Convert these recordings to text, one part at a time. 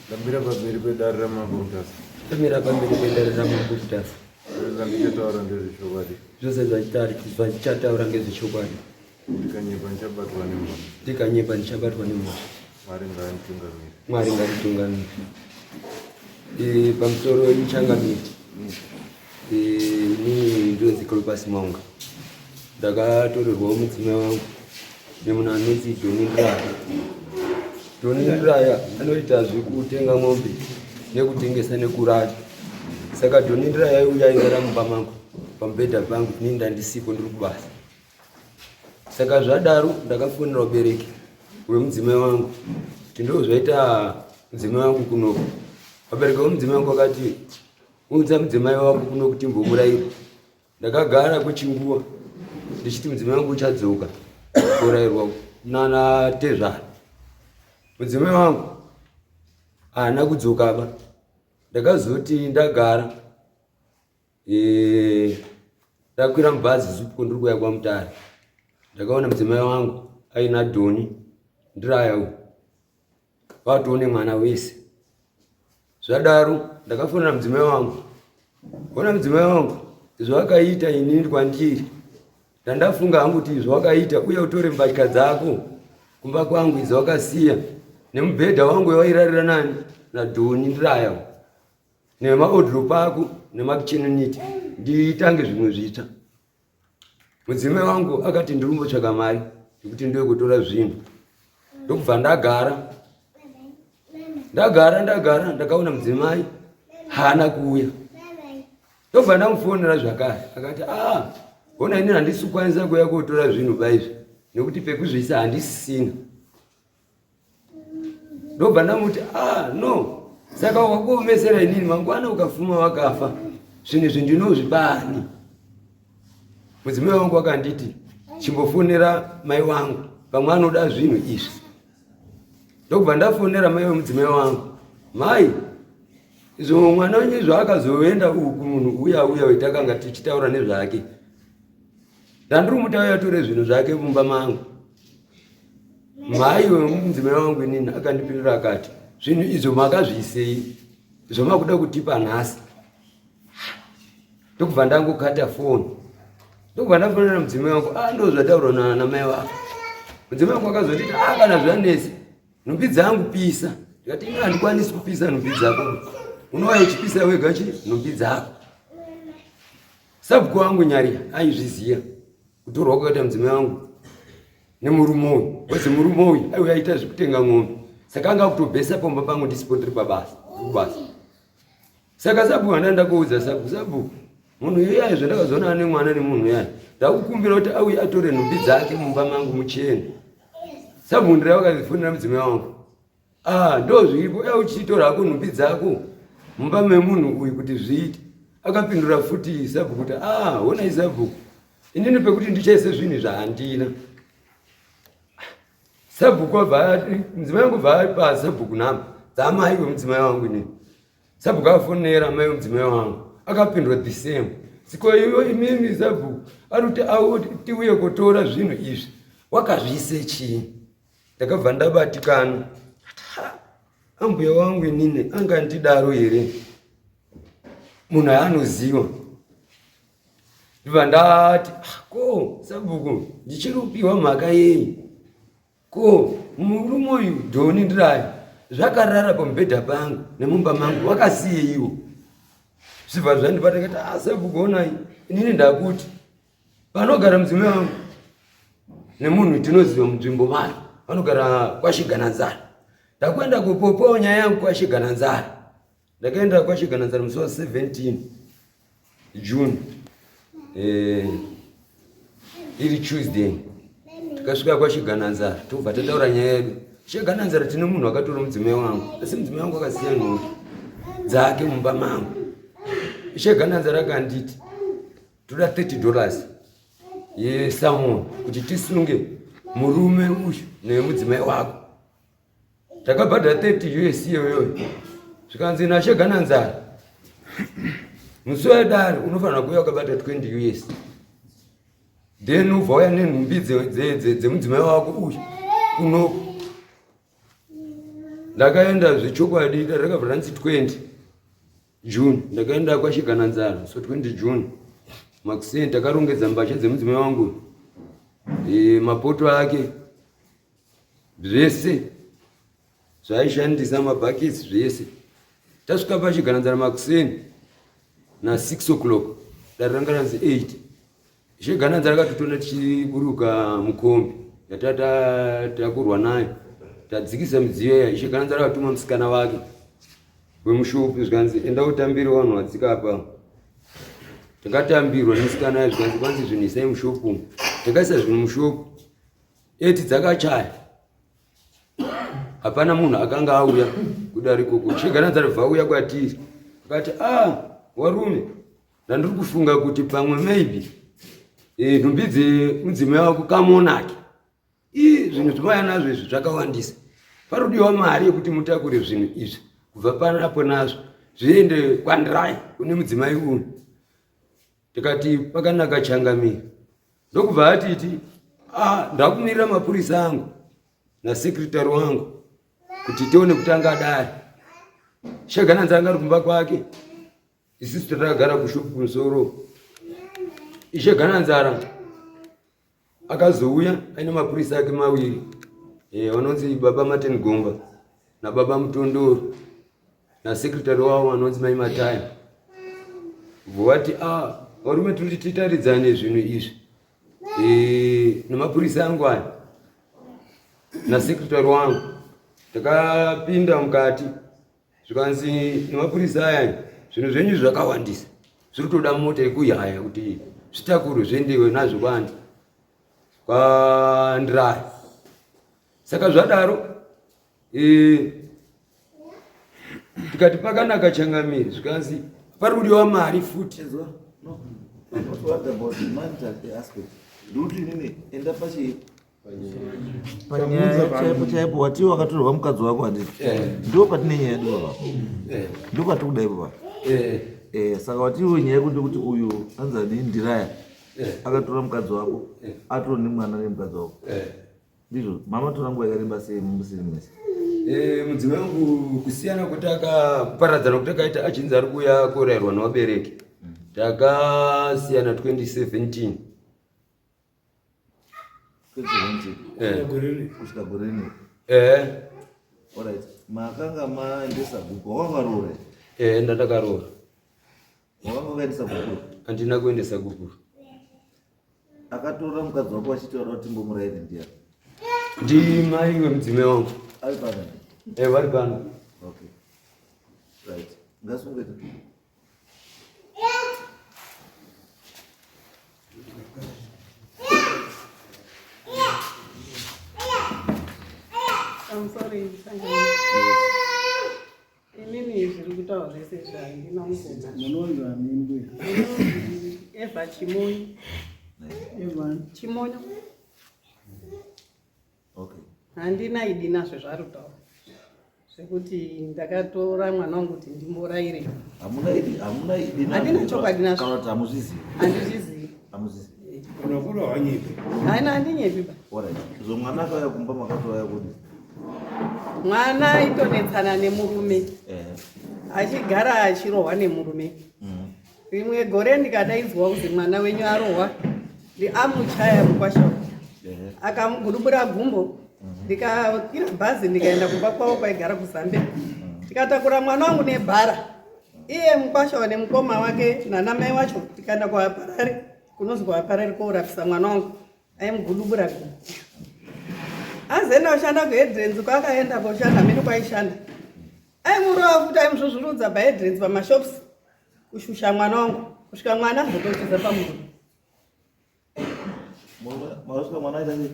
Gambira pamberi pedare ramabutasa. Kamira pamberi pedare ramabutasa. Zvandichataura ndezvechokwadi. Zvose zvachichataura ngezvechokwadi. Ndikanyepa ndichabatwa nemhosva. Ndikanyepa ndichabatwa nemhosva. Mwari ngatitungamire. Pamusoro ichangamiti. Ini ndonzi Cleopas Maunga. Ndakatorerwawo mudzimai wangu nemunhu anonzi Doni Ndiraya. Doni Ndiraya anoita zvekutenga mombe nekutengesa nekuraya. Saka Doni Ndiraya uya aigara mumba mangu pamubhedha pangu inini ndandisipo ndiri kubasa. Saka zvadaro ndakafonera ubereki wemudzimai wangu kuti ndozvaita mudzimai wangu kunoko. Vabereki vemudzimai wangu vakati udza mudzimai wako kuno kuti mbomurayira. Ndakagara kwechinguva ndichiti mudzimai wangu uchadzoka kurayirwa nana Tezvara. Mudzimai wangu haana kudzokaba. Ndakazoti ndagara ndakwira mubhazi zupuko ndiri kuya kwaMutare. Ndakaona mudzimai wangu aina Doni Ndiraya watoone mwana wese. Zvadaro ndakafonera mudzimai wangu. Ona mudzimai wangu zvakaita inini kwandiri. Ndandafunga hangu kuti zvakaita uye utore mbatya dzako kumba kwangu zvawakasiya nemubhedha wangu wairarira nani naDoni Ndiraya nemaodhropu ako nemakicheneniti ndiitange zvimwe zvitsva. Mudzimai wangu akati ndirimbotsvaka mari yekuti ndiwe kutora zvinhu. Ndokubva ndagara ndakaona mudzimai haana kuuya. Ndobva ndamufonera zvakare akati ona ini handisi kukwanisa kuuya kotora zvinhu baizvi nekuti pekuzvisa handisisina. Ndobva ndamuti no saka wakuomesera inini mangwana ukafuma wakafa zvinhu izvi ndinozvibani. Mudzimai wangu akanditi chimbofonera mai wangu pamwe anoda zvinhu izvi. Ndobva ndafonera mai wemudzimai wangu. Mai izvo mwana wenyu zvaakazoenda uku munhu uya wetakanga tichitaura nezvake. Ndandiri mutauya atore zvinhu zvake mumba mangu. Mai wemudzimai wangu inini akandipindura akati zvinhu izvo makazviisei zvomakuda kutipa nhasi. Ndokubva ndangokata foni. Ndokubva ndafonera mudzimai wangu ndozvataurwa namai wako. Mudzimai wangu akazoti kana zvanesi nhumbi dzangu pisa. Ndikati ino handikwanisi kupisa nhumbi dzako. Unova uchipisa wega nhumbi dzako. Sabhuku wangu nyari aizviziva kutorwa kwakaita mudzimai wangu nemurume uyu. Wezi murume uyu aiuya aita zvekutenga ng'ombe. Saka anga kutobhesa pomba pangu ndisipo ndiri kubasa. Saka sabhuku handaenda koudza sabhuku munhu iyaye zvandakazoona ane mwana nemunhu yaye ndakukumbira kuti auye atore nhumbi dzake mumba mangu muchene. Sabhuku Ndiraya wakazifonera mudzimai wangu ndozviripo uya uchitora hako nhumbi dzako mumba memunhu uyu kuti zviite. Akapindura futi sabhuku kuti honai sabhuku inini pekuti ndichaise zvinhu zvahandina. Sabhuku mudzimai wangu bva apa sabhuku nhamba dzamai wemudzimai wangu inini. Sabhuku afonera mai wemudzimai wangu akapindura the same. Siko iyo imimi sabhuku arikuti tiuye kutora zvinhu izvi wakazviise chii. Ndakabva ndabatikana ambuya wangu inini angandidaro here munhu aanoziva. Ndibva ndati ko sabhuku ndichirupiwa mhaka yei ko murume uyu Doni Ndiraya zvakarara pamubhedha pangu nemumba mangu wakasiyeiwo. Zvibva zvandibata kati sabhuku onai inini ndakuti panogara mudzimai wangu nemunhu tinoziva munzvimbo mari vanogara kwaShigananzara. Ndakuenda kupopawo nyaya yangu kwaShigananzara. Ndakaenda kwaShigananzara musi wa 17 June iri Tuesday. Tikasvika kwaShigananzara tobva tataura nyaya yedu. Shigananzara tine munhu akatora mudzimai wangu asi mudzimai wangu akasiya nhumbi dzake mumba mangu. Shigananzara akanditi toda $30 yesamoni kuti tisunge murume uyu nemudzimai wako. Takabhadhara $30 iyoyo. Zvikanzi naShigananzara musi wedare unofanira kuuya wakabhadhara $20. Then ubva uya nenhumbi dzemudzimai wako uyu kuno ndakaenda zvechokwadi rakabva ranzi 20 June ndakaenda kwaShigananzara. So 20 June Maxine takarongedza mbasha dzemudzimai wangu, mapoto ake zvese zvaishandisa, mabhakisi zvese. Tasvika paShigananzara Maxine na 6 o'clock, dare ranga ranzi 8. Shigananzara akatotona tichiburuka mukombi yatatakurwa nayo, tadzikisa midziyo iya. Shigananzara akatuma musikana wake wemushopu zvikanzi enda utambire vanhu vadzika apa. Takatambirwa nemusikana yayo zvikanzi kwanzi zvinhu isai mushopu. Takaisa zvinhu mushopu, 8 dzakachaya, hapana munhu akanga auya kudarikoko. Shigananzara bva uya kwatiri akati warume, ndandiri kufunga kuti pamwe maybe nhumbi dzemudzimai wako kamonaki. Zvinhu zvimaya nazvo izvi zvakawandisa. Parodiwa mari yekuti mutakure zvinhu izvi kubva panapo nazvo zviende kwandirai kune mudzimai uyu. Tikati pakanaka Changamire. Ndokubva atiti ndakumirira mapurisa angu nasekretari wangu kuti tione kuti angadai. Shigananzara anga ari kumba kwake, isusu takagara kushopu kumusoro. Shigananzara akazouya aine mapurisa ake maviri, vanonzi baba Martin Gomba nababa Mutondoro nasekretari wavo vanonzi mai Matai. Voti varume tiri titaridzane zvinhu izvi nemapurisa angu aya nasekretari wangu. Takapinda mukati zvikanzi nemapurisa aya zvinhu zvenyu zvakawandisa, zviri kutoda mota yekuyaya kuti zvitakuru zvendewe nazvo kwandirai. Saka zvadaro tikati pakanaka Changamire zvikanzi parikudiwa mari futi. What about the mental aspect? Enda chaipo wati wakatorwa mukadzi wako handiti ndo patine nyaya yedu baba, ndo patiri kudai baba. Saka watiwo nyaya yekuti kuti uyu anzani ndiraya akatora mukadzi wako atori nemwana nemukadzi wako, ndizvo mama tora nguva yakareba sei mumusiri mese? Mudzimai wangu kusiyana kuti akaparadzana kuti akaita achinzi ari kuuya korayirwa nevabereki, takasiyana 2017. Kusvika gorini. Alright. Makanga maendesa guku wakaroora? Ndatakaroora. Wakanga ukaendesa guku? Handina kuendesa guku. Akatora mukadzi wako achitaura kuti mbomurayire ndiani? Ndimai wemudzimai wangu. Ari pano? Vari pano. Okay. Right. Ngasungete. I'm sorry, inini zviri kutaura zvese zvandina mukoma. Munonzwa mimbi. Eva Chimonyo. Chimonyo. Okay. Handina idi nazvo zvari kutaura zvekuti ndakatora mwana wangu kuti ndimurayire. Hamuna idi handina chokwadi nazvo. Kana kuti hamuzvizivi? Handizvizivi. Hamuzvizivi. Unokura wanyepi? Haina handinyepi ba. Alright. So mwana akauya kumba makatouya kuti mwana aitonetsana nemurume. Achigara achirohwa nemurume. Rimwe gore ndikadaidzwa kuzi mwana wenyu arohwa, amuchaya mukwasha. Akamugurubura gumbo, ndikakwira bhazi ndikaenda kumba kwavo kwaigara kuZambia. Ndikatakura mwana wangu nebhara, iye mukwasha nemukoma wake nanamai wacho, tikaenda kuHaparari, kunonzi kuHaparari koorapisa mwana wangu, aimugurubura gumbo. Azoenda kushanda kuHeadlands, kwakaenda koshanda mene kwaishanda. Aimurowa futi aimuzvuzvurudza paHeadlands pamashops kushusha mwana wangu, kusvika mwana azototiza pamuromo. Mwasvika mwana aita sei?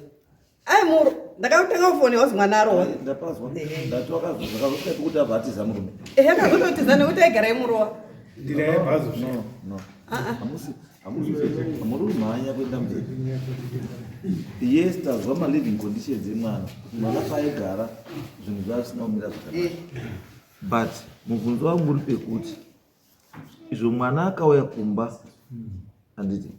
Aimuro, ndakatanga kufoni wazi mwana arohwa. Ndapazwa. Ndati wakazosvika kuti abva atiza murume. Akazototiza nekuti aigara aimurowa. Ndira yebhazi. No. Hamuri kumhanya kuenda mberi. Yes, tazwa ma-living conditions emwana. Mwana paaigara zvinhu zvasina kumira zvakanaka. But mubvunzo wangu uri pekuti izvo mwana akauya kumba handiti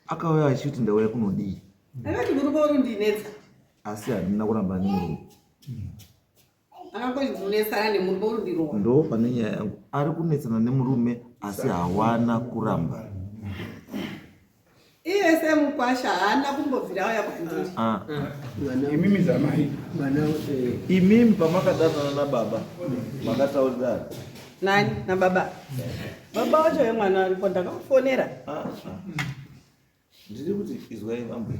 akauya achiti ndauya kunodii? Akati gurubo rundinetsa. asi handina kuramba nemurume. Akangokunetsana nemurume urudirwa. Ndo pane nyaya yangu, ari kunetsana nemurume asi hawana kuramba. Iye semukwasha haana kumbobvira auya kwandiri. Imimi zamai. Imimi pamakadanana nababa makataurirana. Nani nababa? Baba wacho wemwana aripo ndakamufonera. Ndiri kuti izwai vambwe.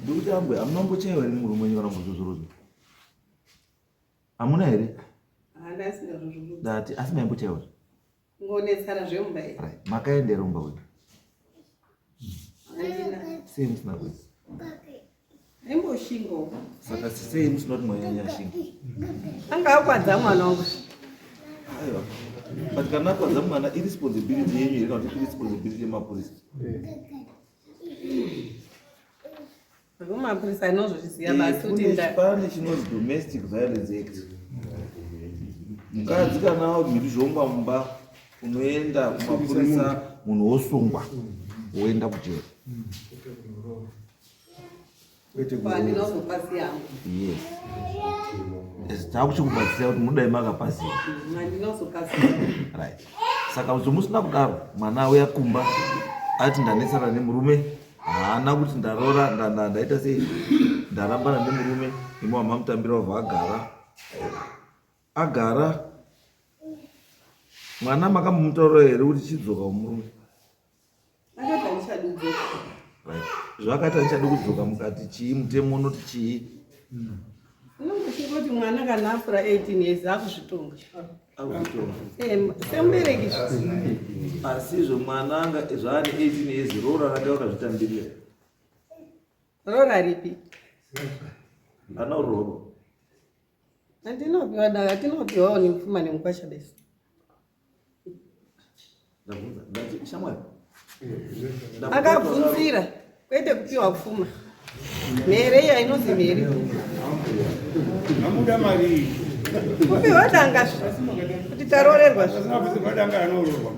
Ndiri kuti ambwe amunombochaiwa nemurume wenyu kana mbozvuzvurudzwa. Hamuna here? Haana asina zvozvurudza. Dati asi maimbochaiwa. Ngonetsana zvemumba here. Makaendera umba wenyu. Handina. Sei musina kuenda? Aimboshingawo. Saka sei musina kuti mwanyanya shinga? Anga akwadza mwana wangu. Aiwa. But kana akwadza mwana irresponsibility yenyu here kana kuti irresponsibility yemapurisa. Mapurisa anozozviziva basi kuti pane chinonzi Domestic Violence Act. Mukadzi kana mhiri zvomba mumba unoenda kumapurisa, munhu wosungwa woenda kuchero. Handinozopasi yangu. Yes. Takuchikubatsira kuti mudai makapasiwa. Handinozopasi. Right. Saka musina kudaro mwana uyakumba ati ndanetsana nemurume, haana kuti ndarora ndaita sei ndarambana nemurume, imwe wamamutambira wabva agara. Mwana makamumutaura here kuti chidzoka umurume? Akati handichadi kudzoka. Right. Zvakati handichadi kudzoka mukati chii, mutemo unoti chii? Unongoshinga kuti mwana kana afura 18 years akuzvitonga. Akuzvitonga. Semubereki. Asizvo mwana anga zvaane 18 years rora rake wakazvitambirira. Rora ripi? Ana uroro. Handinopiwa daga, tinopiwawo nemupfuma nemukwasha besi. Ndabvunza, shamwari. Akabvunzira, kwete kupiwa pfuma. Mhere iya inonzi mhere. Hamuda mari. Kupiwa danga kuti tarorerwa. Asina danga anororwa.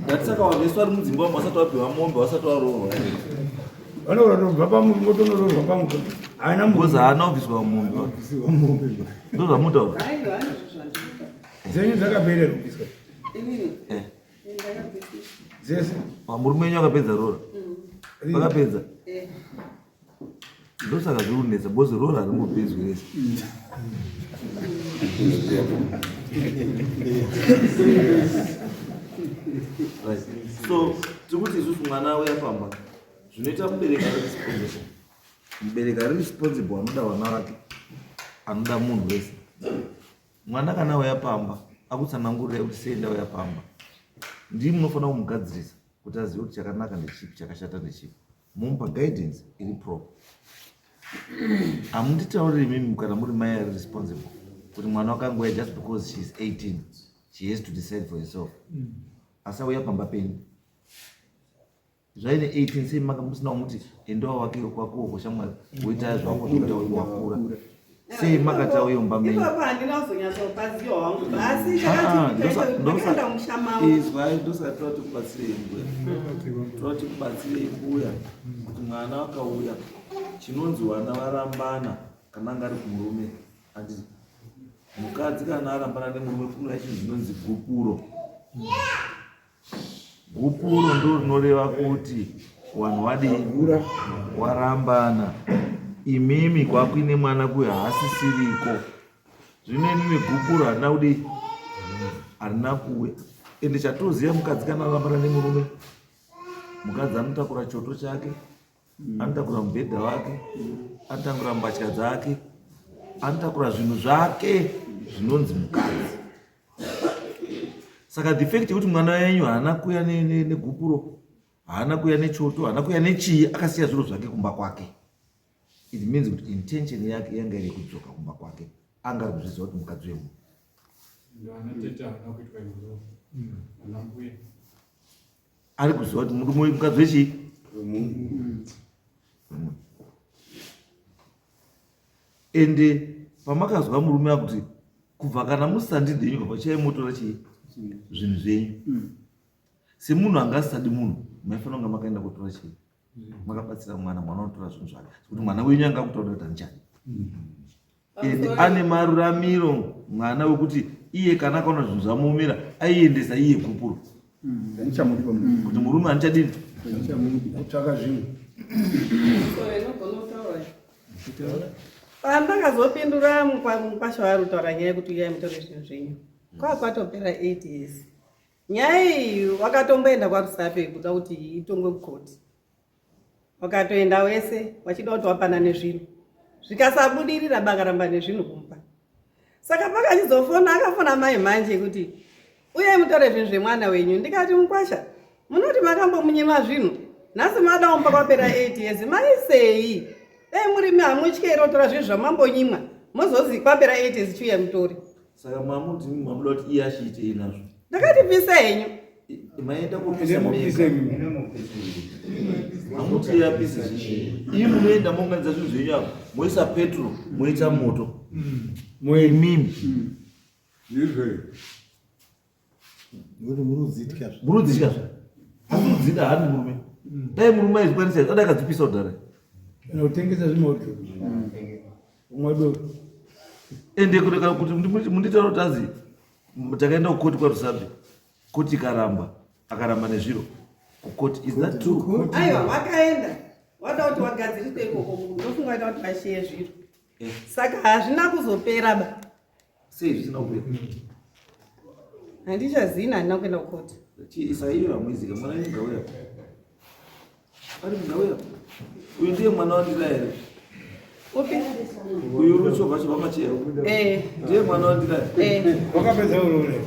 Ndatisaka waveswa ari mudzimba wasati wapiwa mombe wasati waroorwa. Vanororwa pamutonororwa pamuto. Haana Mboza haana kubviswa mombe. Ndo zvamutaura. Aiwa, anozvozvandinoita. Dzenyu dzakapera kubviswa. Inini. Dzese. Murume wenyu akapedza rora. Vakapedza. Ndosaka zviri kunetsa bozi rora harimupedzwi rese. Right. So tikuti isusu mwana uyafamba zvinoita mubereki ari responsible. Mubereki ari responsible anoda vana vake, anoda munhu wese. Mwana kana uyapamba akutsanangurira kuti sei ndauyapamba, ndii munofanira kumugadzirisa kuti azive kuti chakanaka ndechipi chakashata ndechipi, mumupa guidance iri proper. Hamunditauriri mimi kana muri mai ari responsible kuti mwana wakangoya just because she is 18 she has to decide for herself. Asauya pamba penyu zvaine 18 sei musina kumuti endawo wake kwako shamwari woita zvako kuti wakura, sei makatauya mumba menyu? Ipapo handinazonyatsopaziwa wangu asi chakati mushamawo. Izwai ndosati tikubatsirei mbuya, tikubatsirei mbuya kuti mwana wakauya chinonzi vana varambana kana anga ari kumurume. Handiti mukadzi kana arambana nemurume kunoya chinhu chinonzi gupuro. Gupuro ndo rinoreva kuti vanhu vadii warambana, imimi kwakuine mwana kuya haasisiriko. Zvino imimi gupuro harina kudii, harina kuya. Ende chatoziva mukadzi kana arambana nemurume, mukadzi anotakura choto chake, anotakura mubhedha wake, anotakura mbatya dzake, anotakura zvinhu zvake zvinonzi mukadzi. Saka defect yekuti mwana wenyu haana kuya negupuro, haana kuya nechoto, haana kuya nechii, akasiya zviro zvake kumba kwake, it means kuti intention yake yanga iri kudzoka kumba kwake. Anga ari kuzviziva kuti mukadzi wemu ari kuziva kuti mukadzi wechii. Ende pamakazwa murume akuti kubva kana musandidhenyu pachai motora chii zvinhu zvenyu, semunhu anga asisadi munhu maifanira kunge makaenda kutora chii makabatsira mwana unotora zvinhu zvake kuti mwana wenyu anga kutoda kuti anichani ende ane maruramiro mwana wekuti iye kana akaona zvinhu zvamuomera aiendesa iye kupuro kuti murume anichadini kutsvaka zvinhu pandakazopindura mukwasha wari kutaura nyaya yekuti uyai mutore zvinhu zvenyu kwakwatopera 8 years nyaya iyi wakatomboenda kwaRusape kuda kuti itongwe kukoti wakatoenda wese wachida kuti wapana nezvinhu zvikasabudirira bakaramba nezvinhu kumba saka pakachizofona akafona mai manje kuti uyai mutore zvinhu zvemwana wenyu ndikati mukwasha munoti makambomunyima zvinhu nhasi madaomba kwapera 8 years maisei dai murimi hamutyero tora zvinhu zvamambonyimwa mozozi kwapera 8 years chiuya mutore saka mamuti mamuda kuti iye achiitei nazvo ndakati pisa henyu maenda kupisa mamuti yapisa iyi munoenda mounganidza zvinhu zvenyu apo moisa petro moita moto mimi murudzitya asi mudzida hani murume dai murume aizikwanisa adai akadzipisa kudhara kutengesa zvimoto umwadoko ende kureka kuti munditaura kuti azi takaenda kukoti kwaRusape koti akaramba nezviro kukoti is that true aiwa wakaenda wada kuti wagadziriswe ikoko ndofunga ita kuti vashiye zviro saka hazvina kuzopera ba sei zvisina kupera handichazini handina kuenda kukoti saiyo hamwizika mwana nigauya ari mugauya uyu ndiye mwana wandira here upi uyu ruchovha chovamachera ndiye mwana wandira wakapedza urore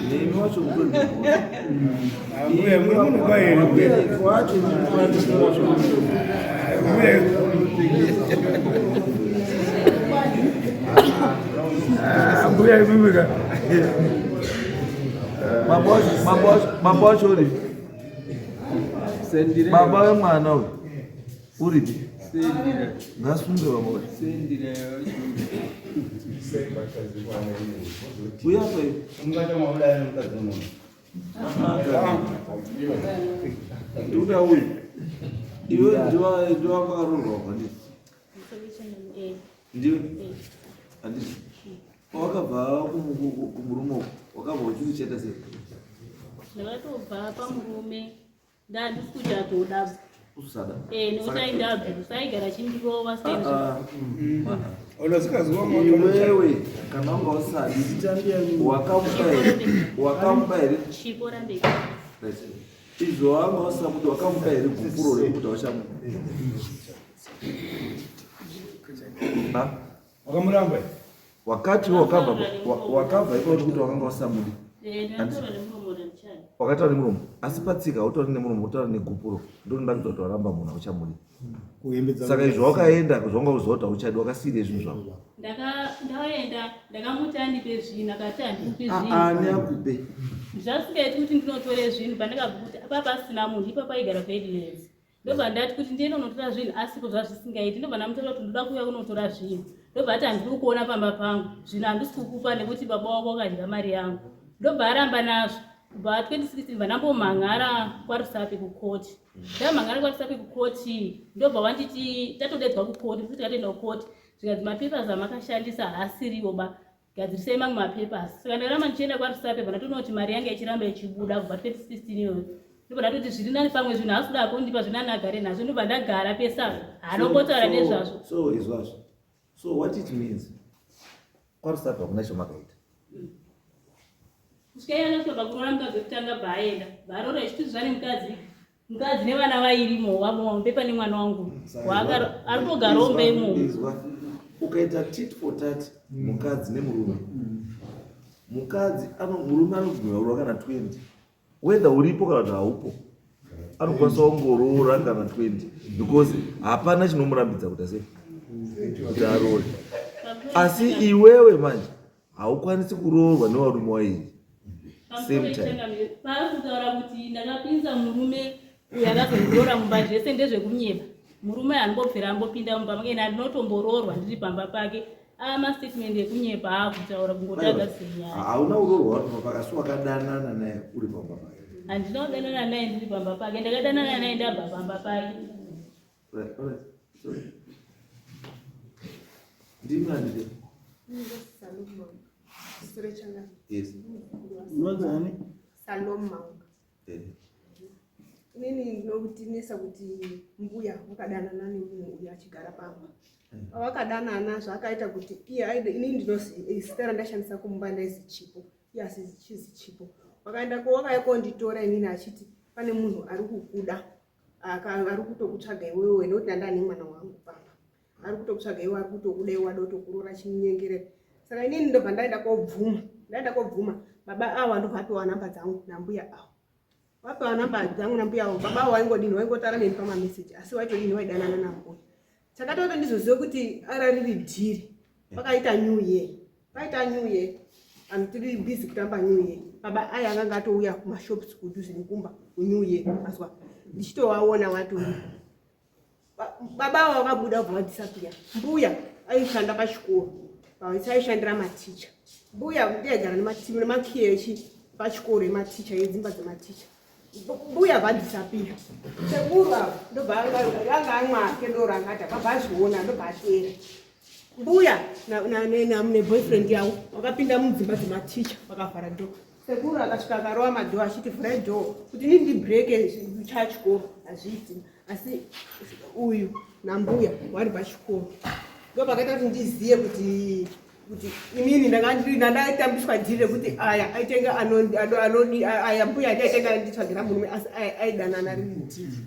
nemi wacho uye munhu kwaere wacho mbuya imimika mambo wacho uri baba wemwana uyu uripi ngasunge baba wacho uyapa ndiuda uyu iwe ndiwakakarorwa kwandii ndiwe handisi wakabva kumurume wakabva uchiri cheta sei ndakatobva pamurume ndandisi kuti atoda usada nekuti aindabvu saigara chindirova iwewe kana wanga usadi wakamupa here chipo rambei izvo wanga usamuti wakamupa here gupuro rekuti wachamupa wakamuramba wakati wakabva ikoti kuti wakanga usamudi wakataura nemuromo asi patsika hautauri nemuromo utaura negupuro ndonoda kuti waramba munhu auchamudi saka izvo wakaenda zvanga uziva kuti hauchadi wakasiyire zvinhu zvako ndaenda ndakamuti andipe zvinhu akati handipi zvinhu ani akupe zvasingaiti kuti ndinotore zvinhu pandakabva kuti apa pasina munhu ipa paigara bedlands ndobva ndati kuti ndiende unotora zvinhu asipo zvazvisingaiti ndobva ndamutaura kuti ndoda kuuya kunotora zvinhu ndobva ati handiri kuona pamba pangu zvinhu handisi kukupa nekuti baba wako wakadya mari yangu ndobva aramba nazvo kubva 2016 bva ndambomhangara kwaRusape kukoti ndamhangara kwaRusape kukoti ndobva wanditi tatodedzwa kukoti kuti tatoenda kukoti zvikanzi mapepers amakashandisa haasiriwo ba gadzirisai mamwe mapepers saka ndakaramba ndichienda kwaRusape bva ndatoona kuti mari yangu ichiramba ichibuda kubva 2016 iyoyo ndobva ndatoti zviri nani pamwe zvinhu haasi kuda kundipa zvinani agare nazvo ndobva ndagara pesa hanombotaura nezvazvo so izvazvo so what it means kwaRusape hakuna chamakaita kusvikaiyakasvika kunoona mukadzi wekutanga bhaaenda bhaarora ichiti zvane mukadzi nevana vairimo wamombepa nemwana wangu ari kugarawo mbeimo ukaita tit for tat mukadzi nemurume mukadzi murume anogumira kurwa kana 20 whether uripo kana kuti haupo anokwanisa kungoroora kana 20 because hapana chinomurambidza kuti sei kuti aroore asi iwewe manje haukwanisi kuroorwa nevarume wairi same time paakutaura kuti ndakapinza murume uyo akazondiroora mumba zvese ndezvekunyeba murume handimbobvira ambopinda mumba make ndinotomboroorwa ndiri pamba pake amastatement ekunyepa akutaura kungotaga senyaya. Hauna urorwa watu paka si wakadanana naye uri pamba pake. Handina kudanana naye ndiri pamba pake, ndakadanana naye ndabva pamba pake. Sorry. Ndimani? Yes. Saloma. Nini ndinokutinesa kuti mbuya wakadanana nemunhu uyu achigara pamba. Wakadanana zvakaita kuti inini ndinostera ndashandisa kumba ndaisi chipo. Iye asizi chipo. Wakaenda wakaikonditora inini achiti pane munhu ari kukuda. Ari kutokutsvaga iwewe nekuti ndandane mwana wangu pamba. Ari kutokutsvaga iwewe, ari kutokuda iwewe, wada kutokurora chinyengere. Saka inini ndobva ndaenda kobvuma. Baba awa ndovapiwa namba dzangu nambuya awa. Wapiwa namba dzangu nambuya awa. Baba waingodini, waingotara neni pama message, asi waitodini waidanana nambuya. Chakatoto ndizoziva kuti arariri dhiri. Pakaita new year. Tiri busy kutamba new year. Baba aya akanga atouya kumashops kudhuze nekumba new year. Aswa ndichitowaona watu. Baba wakabuda kubva disappear. Mbuya aishanda pachikoro. Aishandira maticha. Mbuya ndiyagara nemakiyechi pachikoro ematicha edzimba dzematicha. Mbuya vadisappear. Sekura ndobva anga amwake ndoro angati akabvaziona ndobva atera. Mbuya neboyfriend yawo wakapinda mudzimba dzematicha vakavhara dho. Sekura akasvika akarowa madho achiti vhurai dho kuti inini ndibhireke chachikoro hazviiti. Asi uyu nambuya wari pachikoro. Ndopakaita kuti ndizive kuti inini ndaitambiswa dhiri kuti aya aitenga aya mbuya aitenga nditsvagira murume asi aidanana riri dhiri.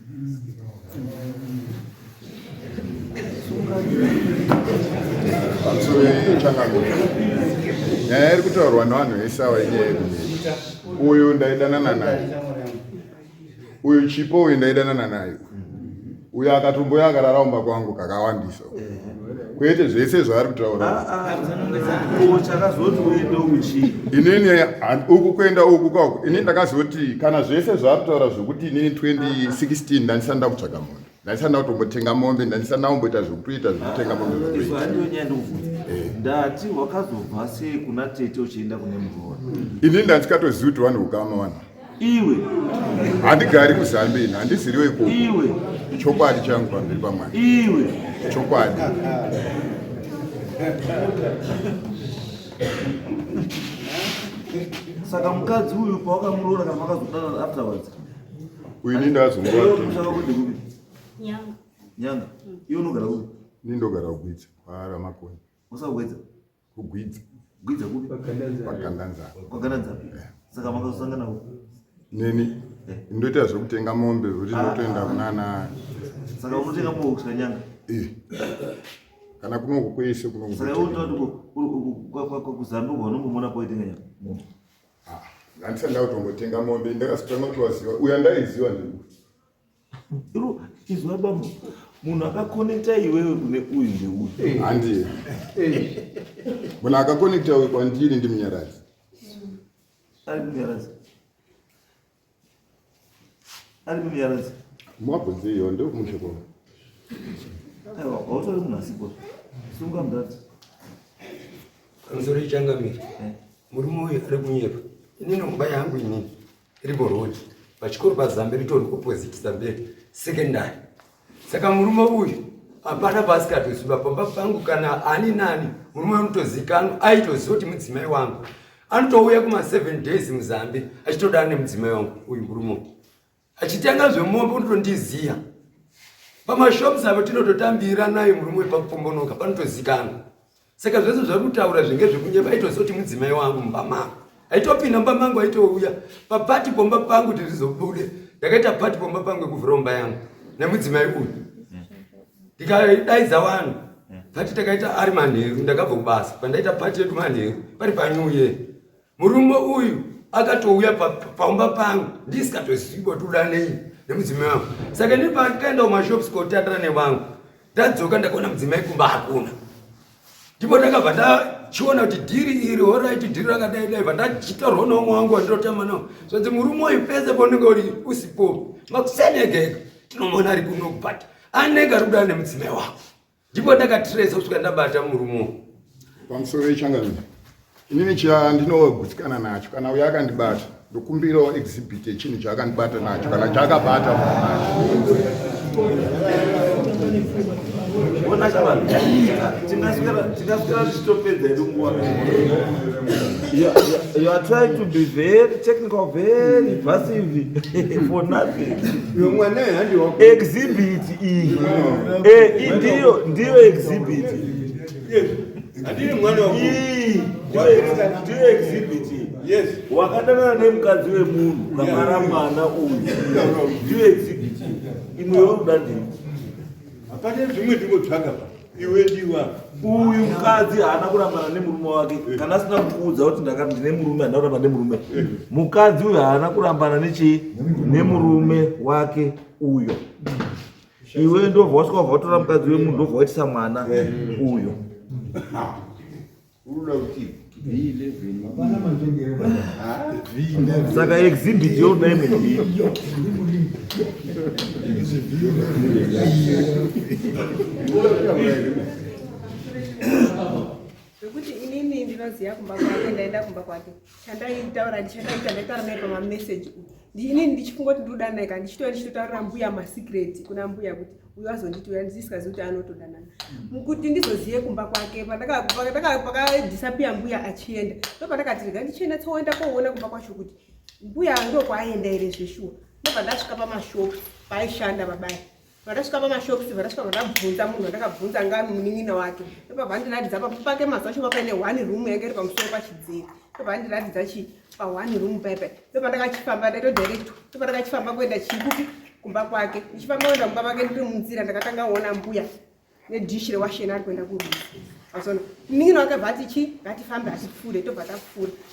Nyaya iri kutaurwa nevanhu vese ava inyaya uyu ndaidanana naye, uyu chipo uyu ndaidanana naye, uyu akatomboya akarara kumba kwangu kakawandisa, kwete zvese zvaari kutaura. Chakazoti uende uchi. Inini uku kuenda uku kwako, inini ndakazoti kana zvese zvaari kutaura zvokuti inini 2016 ndandisanda kutsvaga mombe, ndandisanda kutombotenga mombe, ndandisanda kumboita zvekutoita zvekutenga mombe zvekutoita. Handiyonyaya ndokubvunza. Ndati wakazobva sei kuna tete uchienda kune murova? Inini ndandikatoziva kuti vanhu ukama vanhu. Iwe handigari kuZambia, handiziriwe ikoko. Iwe chokwadi changu pamberi paMwari. Iwe chokwadi. Saka mukadzi uyu pawakamuroora kana makazodana afterwards? Uyu ndazongwa Nyanga. Iwe unogara kupi? Ndindogara kuGwidza para makoni. Usagwedza? kuGwidza. Gwidza kupi? Pakandanzara. Pakandanzara. Saka makazosangana kupi? Neni ndoita zvekutenga mombe kuti ndotoenda kunana. Saka unotenga mombe kusvika Nyanga? Kana kunoko kwese kunoko. Saka utoti kuZambia unombomona poitenga Nyanga? Ndandisanda kutombotenga mombe, ndakasitanga kuti waziva uya ndaiziva ndiko. Iro izwa bambo munhu akakonekta iwewe kune uyu ndeuyu. Handiye. Munhu akakonekta uyu kwandiri ndimunyaradzi. Ari munyaradzi? Ari munyaradzi? Mwabvunze iyo ndokumushoko. Aiwa, hautori munhu asipo. Sunga mudadzi. Kamusoro ichangamiri. Murume uyu ari kunyepa. Inini ngumba yangu inini iri kuRodi. Pachikoro paZambia ritori opposite Zambia secondary. Saka murume uyu apana pasikatoziva pamba pangu kana ani nani murume unotozikanwa aitoziva kuti mudzimai wangu anotouya kuma7 days muZambia achitodana nemudzimai wangu uyu murume achitenga zvemombe unotondiziya pamashops avo tinototambira naye murume pakupombonoka panotozikanwa. Saka zvese zviri kutaura zvinge zvekunyepa aitoziva kuti mudzimai wangu mumba mangu aitopinda mumba mangu aitouya papati pomba pangu kuti rizobude ndakaita pati pomba pangu ekuvhura mumba yangu nemudzimai uyu ndikadaidza vanhu pati takaita ari manheru ndakabva kubasa pandaita pati yedu manheru pari panyuye murume uyu akatouya paumba pangu ndisikatoziva kuti uda nei nemudzimai wangu. Saka ndiri pakaenda kumashops kotandara nevangu ndadzoka ndakaona mudzimai kumba hakuna ndipo ndakabva ndachiona kuti dhiri iri oraiti dhiri rakadai dai vandachitorwa nomwe wangu wandinotama nawo zvanzi murume uyu pese paunenge uri usipo makusenegeka tinomona ari kunopati anenge ari kudana nemudzimai wako ndipo ndakatiresa kusvika ndabata murume pamusoro wechangamire inini chandinogutsikana nacho kana uyo akandibata ndokumbirawo exhibit yechinhu chaakandibata nacho kana chaakabata ona chavana tingaswera tichitopedza hedu nguva. You are trying to be very technical, very passive for nothing. Exhibit iyi ndiyo exhibit ndiyo exhibit wakadanana nemukadzi wemunhu kamara mwana uyu ndiyo exhibit imwewo uda ndini apane zvimwe ndingotsvaga iwe ndiwa uyu mukadzi haana kurambana nemurume wake kana asina kukuudza kuti ndine murume handina kuramba nemurume. Mukadzi uyu haana kurambana nemurume wake uyo. Iwe ndobva wasvika wabva watora mukadzi wemunhu ndobva waitisa mwana uyo. Saka exhibit yoda imwe ndiyo zvekuti inini ndinoziva kumba kwake ndaenda kumba kwake chandaitaura ndaitaura naye pamameseji inini ndichikungoti ndodanaka ndichitotaurira mbuya masikireti kuna mbuya kuti uyu azonditi uya ndisisingazivi kuti anotodanana kuti ndizozive kumba kwake pakadhisapiya mbuya achienda ndopandakati rega ndichienda tsoenda koona kumba kwacho kuti mbuya ndokwaaienda here zveshuwa ndopandasvika pamashopu paaishanda babai vandasvika pamashopusi vandasvika vandabvunza munhu vandakabvunza ngani munin'ina wake ndopabva ndiratidza pake mazacho papaine 1 room yanga iri pamusoro pachidziro ndopabva ndiratidza pa1 room paipai ndopandakachifamba ndaitodirect ndopandakachifamba kuenda chikupi kumba kwake ndichifamba kuenda kumba kwake ndiri munzira ndakatanga kuona mbuya nedhishi rewasheni ari kuenda kurudzi azona munin'ina wake bva ati ngatifambe atifure tobva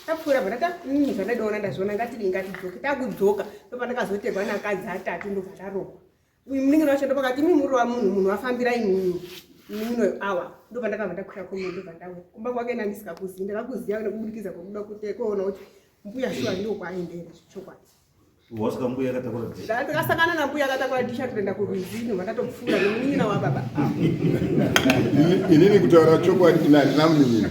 tapfuura bva ndata zvandaidaona ndazviona ngatidii ngatidzoke takudzoka ndopandakazotegwa nakadzi atatu ndobva ndarokwa munin'ina wacho ndopakati mimuri wamunhu wafambira imini mimino awa ndopandakabva ndakwira komwe ndobva ndauya kumba kwake ndandisikakuzivi ndakakuziva nekubudikidza kwakuda kuona kuti mbuya shuwa ndiko kwaaendera chokwadi. Wasvika mbuya akatakura ndakasangana nambuya akatakura disha kuenda kurwizi ndobva ndatopfuura nemunin'ina wababa. Inini kutaura chokwadi ina handina munin'ina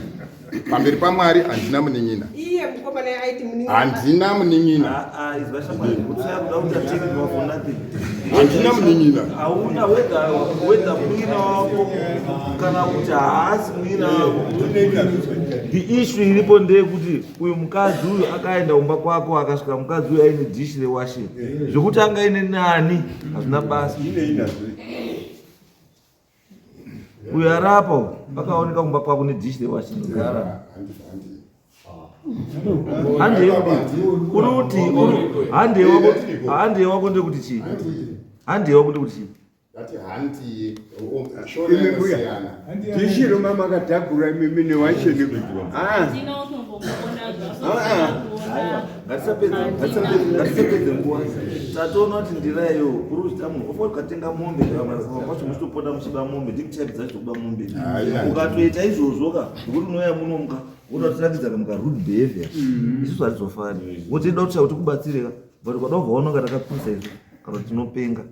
pamberi paMwari handina munin'ina. Iye mukomana aiti munin'ina handina munin'ina. Handina munin'ina. Hauna whether munin'ina wako kana kuti haasi munin'ina wako. The issue iripo ndeyekuti uyu mukadzi uyu akaenda kumba kwako akasvika mukadzi uyu aine dhishi rewasheni zvokuti anga aine nani hazvina basa. Uyu arapa akaoneka kumba kwako nedhishi rewasheni gara hande wako ndekuti chii hande wako ndekuti chii Dati hanti shona yasiyana. Tishiro mama katagura mimi ne washeni kuti. Ndina utombomona zvaso. Ngatisapedze nguva tatoona kuti ndira iyo kuri kuchita munhu ofa ukatenga mombe kwacho muchitopota muchiba mombe ndikuchaibidza chitokuba mombe ukatoita izvozvoka zvokuti unouya munomuka unotiratidza kamuka rude behavior isusu hatizofani wotoida kuti tikubatsireka but kwada kubva waona takakurisa izvo kana tinopenga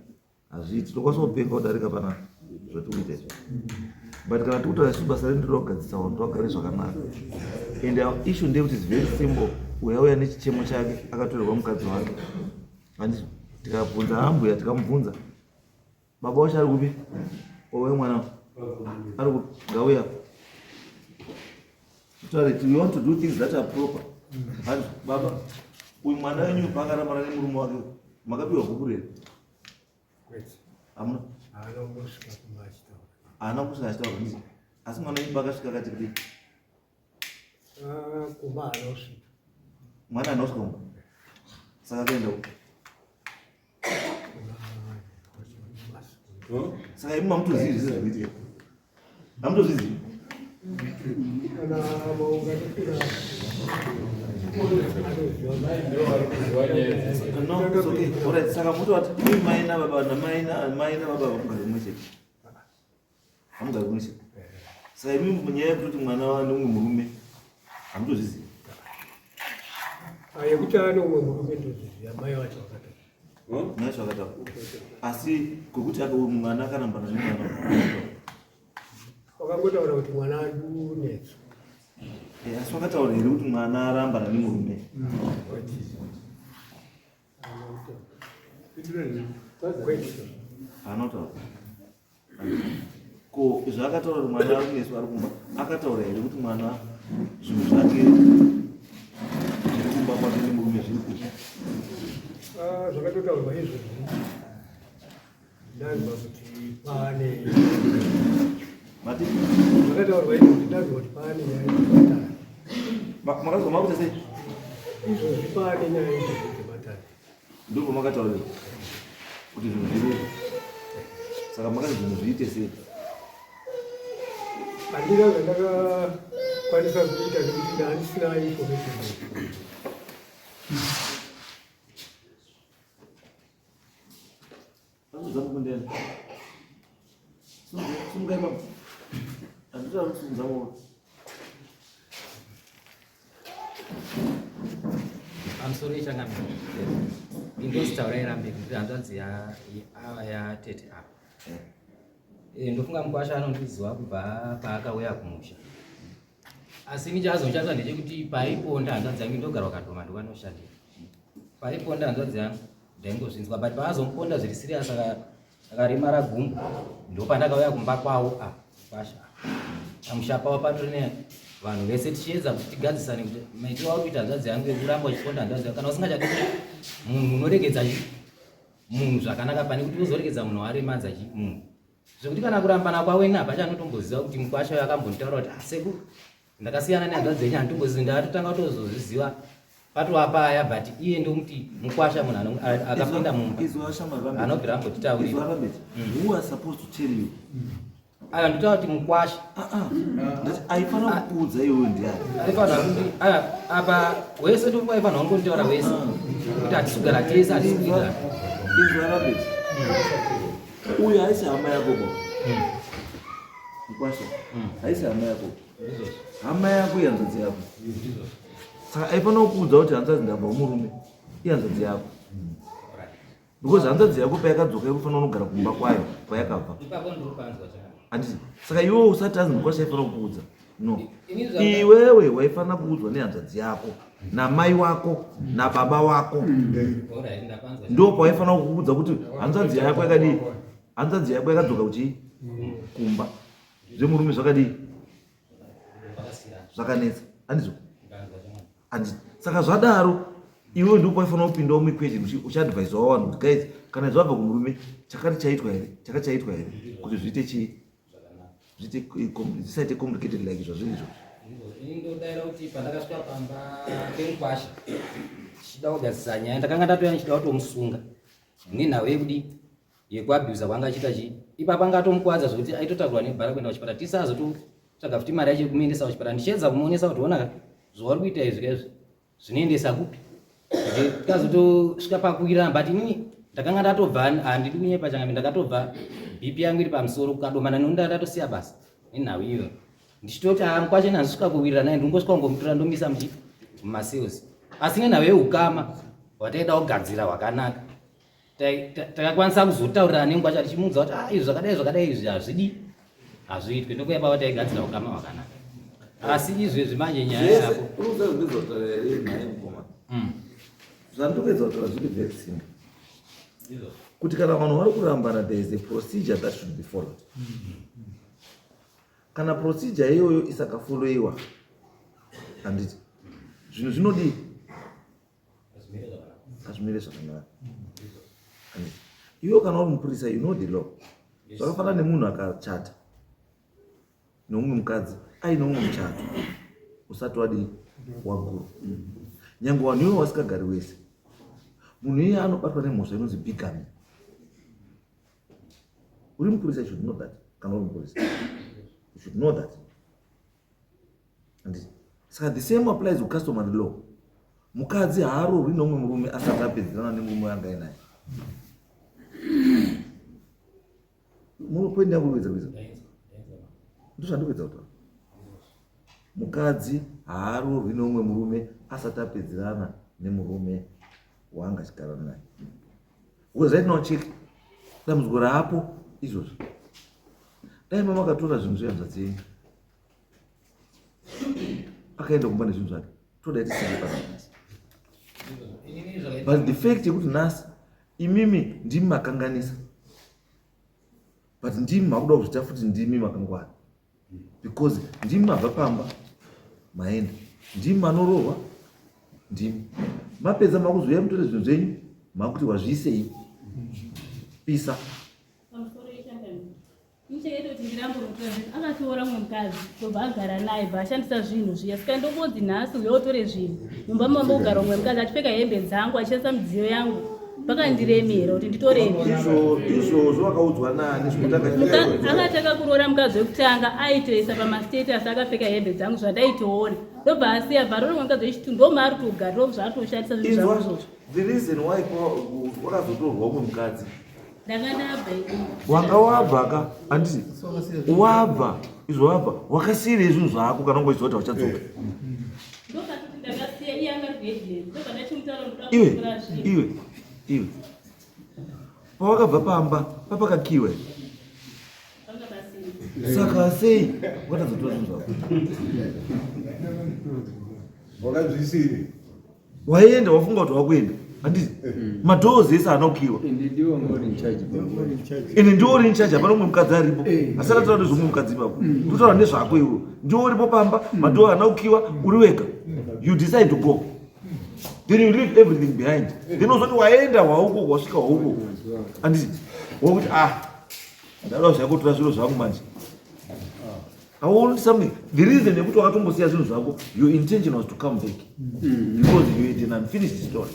hazviiti tokwasopenga kudarika pana zvatikuita izvo but kana tikutora isusu basa redu rokugadzisa vanhu twagare zvakanaka and our issue ndeyekuti is very simple uyauya nechichemo chake akatorerwa mukadzi wake handizvo tikabvunza ambuya tikamubvunza baba wacho ari kupi owe mwana ari ngauya we want to do things that are proper handizvo baba uyu mwana wenyu pakarambana nemurume wake makapiwa kukurera hamuna haana kusvika achitaura handizvo asi mwana wenyu pakasvika akati kudii mwana anosvika mba saka akaenda uko saka imi mamutozivi zvese zvikuitika hamutozvizivi saka mutovati imi mai nababa vamugari kumwe chete hamugari kumwe chete saka imi munyaya yekutoti mwana neumwe murume hamutozvizivi yekuti ane umwe murume ndoziziva mai wacho akataura asi kwekuti mwana akarambana nemwana wakangotaura kuti mwana adunetso asi wakataura here kuti mwana arambana nemurume anotaura ko zvaakataura kuti mwana arinesu ari kumba akataura here kuti mwana zvinhu zvake zviri kumba kwake nemurume zviri kuti zvakatotaurwa izvozvi ndanzwa kuti pane mati zvakataurwa izvozvi ndanzwa kuti pane nyaya yekubatana makazwa makuta sei izvozvi pane nyaya yekubatana ndipo makataurira kuti zvinhu zvirozvo saka makazi zvinhu zviite sei handina zvandakakwanisa kuita nekuti ndandisina information Zamukundela. Sumgai bab. Andra sumzawo. Amsori changami. Indostaurira mbiri hanzvanzi ya tete apa. Ndofunga mukwasha anondiziva kubva paakauya kumusha. Asi nichazotsvaga ndechekuti paiponda hanzvanzi yangu indogarwa kadhoma ndokanoshandira. Paiponda hanzvanzi yangu ndaingozvinzwa but paazomuponda zviri serious akarimara gumbo ndopandakauya kumba kwawo kwasha pamusha pavo patorine vanhu vese tichiedza kuti tigadzisane kuti maitiro auri kuita hanzvadzi yangu ekuramba uchiponda hanzvadzi yangu kana usingachadi munhu unoregedza munhu zvakanaka pane kuti uzoregedza munhu waremadza munhu zvekuti kana kurambana kwawe nabva anotomboziva kuti mukwasha uyo akambonditaura kuti seku ndakasiyana nehanzvadzi yenyu handitombozivi ndaatotanga kutozozviziva patowapaya but iye ndomuti mukwasha munhu akapinda mumba anobvira ambotitaurira who are supposed to tell you aya ndotaura kuti mukwasha aifanira kukuudza iwewe ndiani aifanira kuti apa wese ndovaifanira kungonditaura wese kuti hatisugara tese hatisugara izvarabeti uyu haisi hama yako bo mukwasha haisi hama yako hama yako ihanzvadzi yako saka aifanira kukuudza kuti hanzvadzi ndabva murume ihanzvadzi yako because hanzvadzi yako payakadzoka ikufanira kunogara kumba kwayo payakabva handiti saka iwewe usati azi mukwasha aifanira kukuudza no iwewe waifanira kuudzwa nehanzvadzi yako namai wako nababa wako ndo pawaifanira kukuudza kuti hanzvadzi yako yakadii hanzvadzi yako yakadzoka kuchii kumba zvemurume zvakadii zvakanetsa handizvo handiti saka zvadaro iwe ndipo waifanira kupindawo muequation uchiadvhaiswa vanhu kuti guys kana zvabva kumurume chakati chaitwa here kuti zviite chii zvisaite complicated like zvazviri izvo indodaira kuti pandakasvika pamba pemukwasha chida kugadzisa nyaya ndakanga ndatoya ndichida kutomusunga nenhau yekudi yekuabhusa kwanga achiita chii ipapo anga atomukuwadza zvokuti aitotakurwa nebhara kuenda kuchipatara tisazototsvaga futi mari yacho yekumuendesa kuchipatara ndichiedza kumuonesa kuti ona zvauri kuita izvi kaizvi zvinoendesa kupi kuti tikazotosvika pakuwirana but inini ndakanga ndatobva handidi kunyepa changambi ndakatobva bp yangu iri pamusoro kukadomana nonda ndatosiya basa nenhau iyo ndichitoti mukwasha nandisvika kuwirira naye ndingosvika kungomutora ndomisa mumasales asi nenhau yeukama hwataida kugadzira hwakanaka takakwanisa kuzotaurirana nemukwasha tichimuudza kuti izvi zvakadai izvi hazvidi hazviitwe ndokuya pava taigadzira ukama hwakanaka asi izvezvi manje nyaya yako zvandopedza kutaura zviri very simple kuti kana vanhu vari kurambana there is a procedure that should be followed kana procedure iyoyo isakafoloyiwa handiti zvinhu zvinodii hazvimire zvakanaka handiti iwo kana uri mupurisa you know the law zvakafanana nemunhu akachata neumwe mukadzi aine umwe muchato usati wadii waguru nyange vanhu ivo vasikagari wese munhu iye anobatwa nemhosva inonzi bigamy uri mupurisa you should know that kana uri mupurisa you should know that handiti saka the same applies to customary law mukadzi haarorwi neumwe murume asati apedzerana nemurume wangai naye munopoindi yangu ruwedza ndozvandikuedza kutaura mukadzi haarorwi neumwe murume asati apedzerana nemurume waanga achigara naye because right now check dambudziko raapo izvozvo dai mama akatora zvinhu zvehanzvadzi yenyu akaenda kumba nezvinhu zvake toda tisiri panasi. But the fact yekuti nhasi imimi ndimi makanganisa, but ndimi makuda kuzvita futi ndimi makangwara, because ndimi mabva pamba maenda, ndimi manorohwa, ndimi mapedza makuzoya mutore zvinhu zvenyu makuti wazviisei pisa. Kuti ndirambonotora zvinhu akatiora mumwe mukadzi tobva agara naye bva ashandisa zvinhu zviya saka ndongoti nhasi uyo otore zvinhu mumba mamba kugara mumwe mukadzi achipfeka hembe dzangu achishandisa midziyo yangu pakandiremera kuti nditorei. Izvozvo wakaudzwa nani? Akataka kuroora mukadzi wekutanga aitoisa pamastatus akapfeka hembe dzangu zvandaitoona ndobva asiya bharoro mumwe mukadzi wechitu ndomaari kugara ndozvaatoshandisa zvinhu zvangu. The reason why wakazotorwa umwe mukadzi wanga wabva anditi wabva izvo wabva wakasiyira zvinhu zvako kana ngoiziva kuti wachadzoka iwe pawakabva pamba papakakiwe saka sei wakadzotora zvinhu zvako wakazvisiri waenda wafunga kuti wakuenda anditi madhozi ese anokiwa ine ndiwo uri in charge hapana umwe mukadzi aripo asati taura nezvomwe mukadzi ipapo totaura nezvako iwo ndiwo uripo pamba madhoo anokiwa uri wega you decide to go then you leave everything behind then uzoti waenda wauko wasvika wauko anditi wokuti ndada zvakotora zviro zvangu manje something. The reason yekuti wakatombosiya zvinhu zvako your intention was to come back because you had an unfinished story.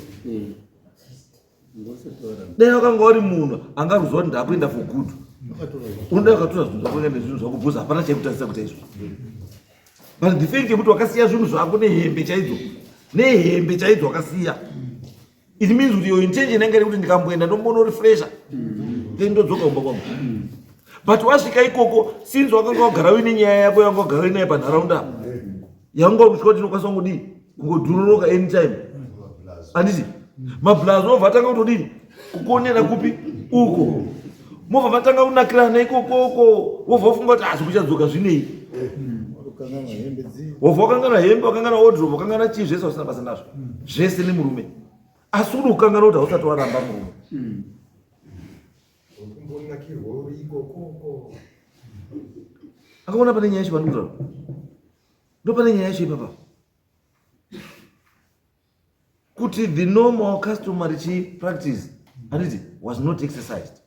Dai wakanga uri munhu angaruziva kuti ndakuenda for good unoda wakatora zvinhu zvako nezvinhu zvako because hapana chaikutarisa kuita izvo. But the fact yekuti wakasiya zvinhu zvako nehembe chaidzo wakasiya, it means kuti your intention yanga iri kuti ndikamboenda ndombono refresha then ndodzoka kumba kwangu. But wasvika ikoko since wakanga wagara uine nyaya yako yanga wagara uinayo panharaunda yanga kusvika kuti inokwanisa kungodi kungodhuroroka anytime anditi mablazi movha atanga kutodini kukonera kupi uko movha vatanga kunakirana ikokoko wobva wafunga kuti zvikuchadzoka zvinei wobva wakangana hembe wakangana wardrobe wakangana chii zvese wasina basa nazvo zvese nemurume asi uri kukangana kuti hausati waramba murume akaona pane nyaya yacho pandikutaura ndo pane nyaya yacho ipapa kuti the normal customary practice handiti was not exercised.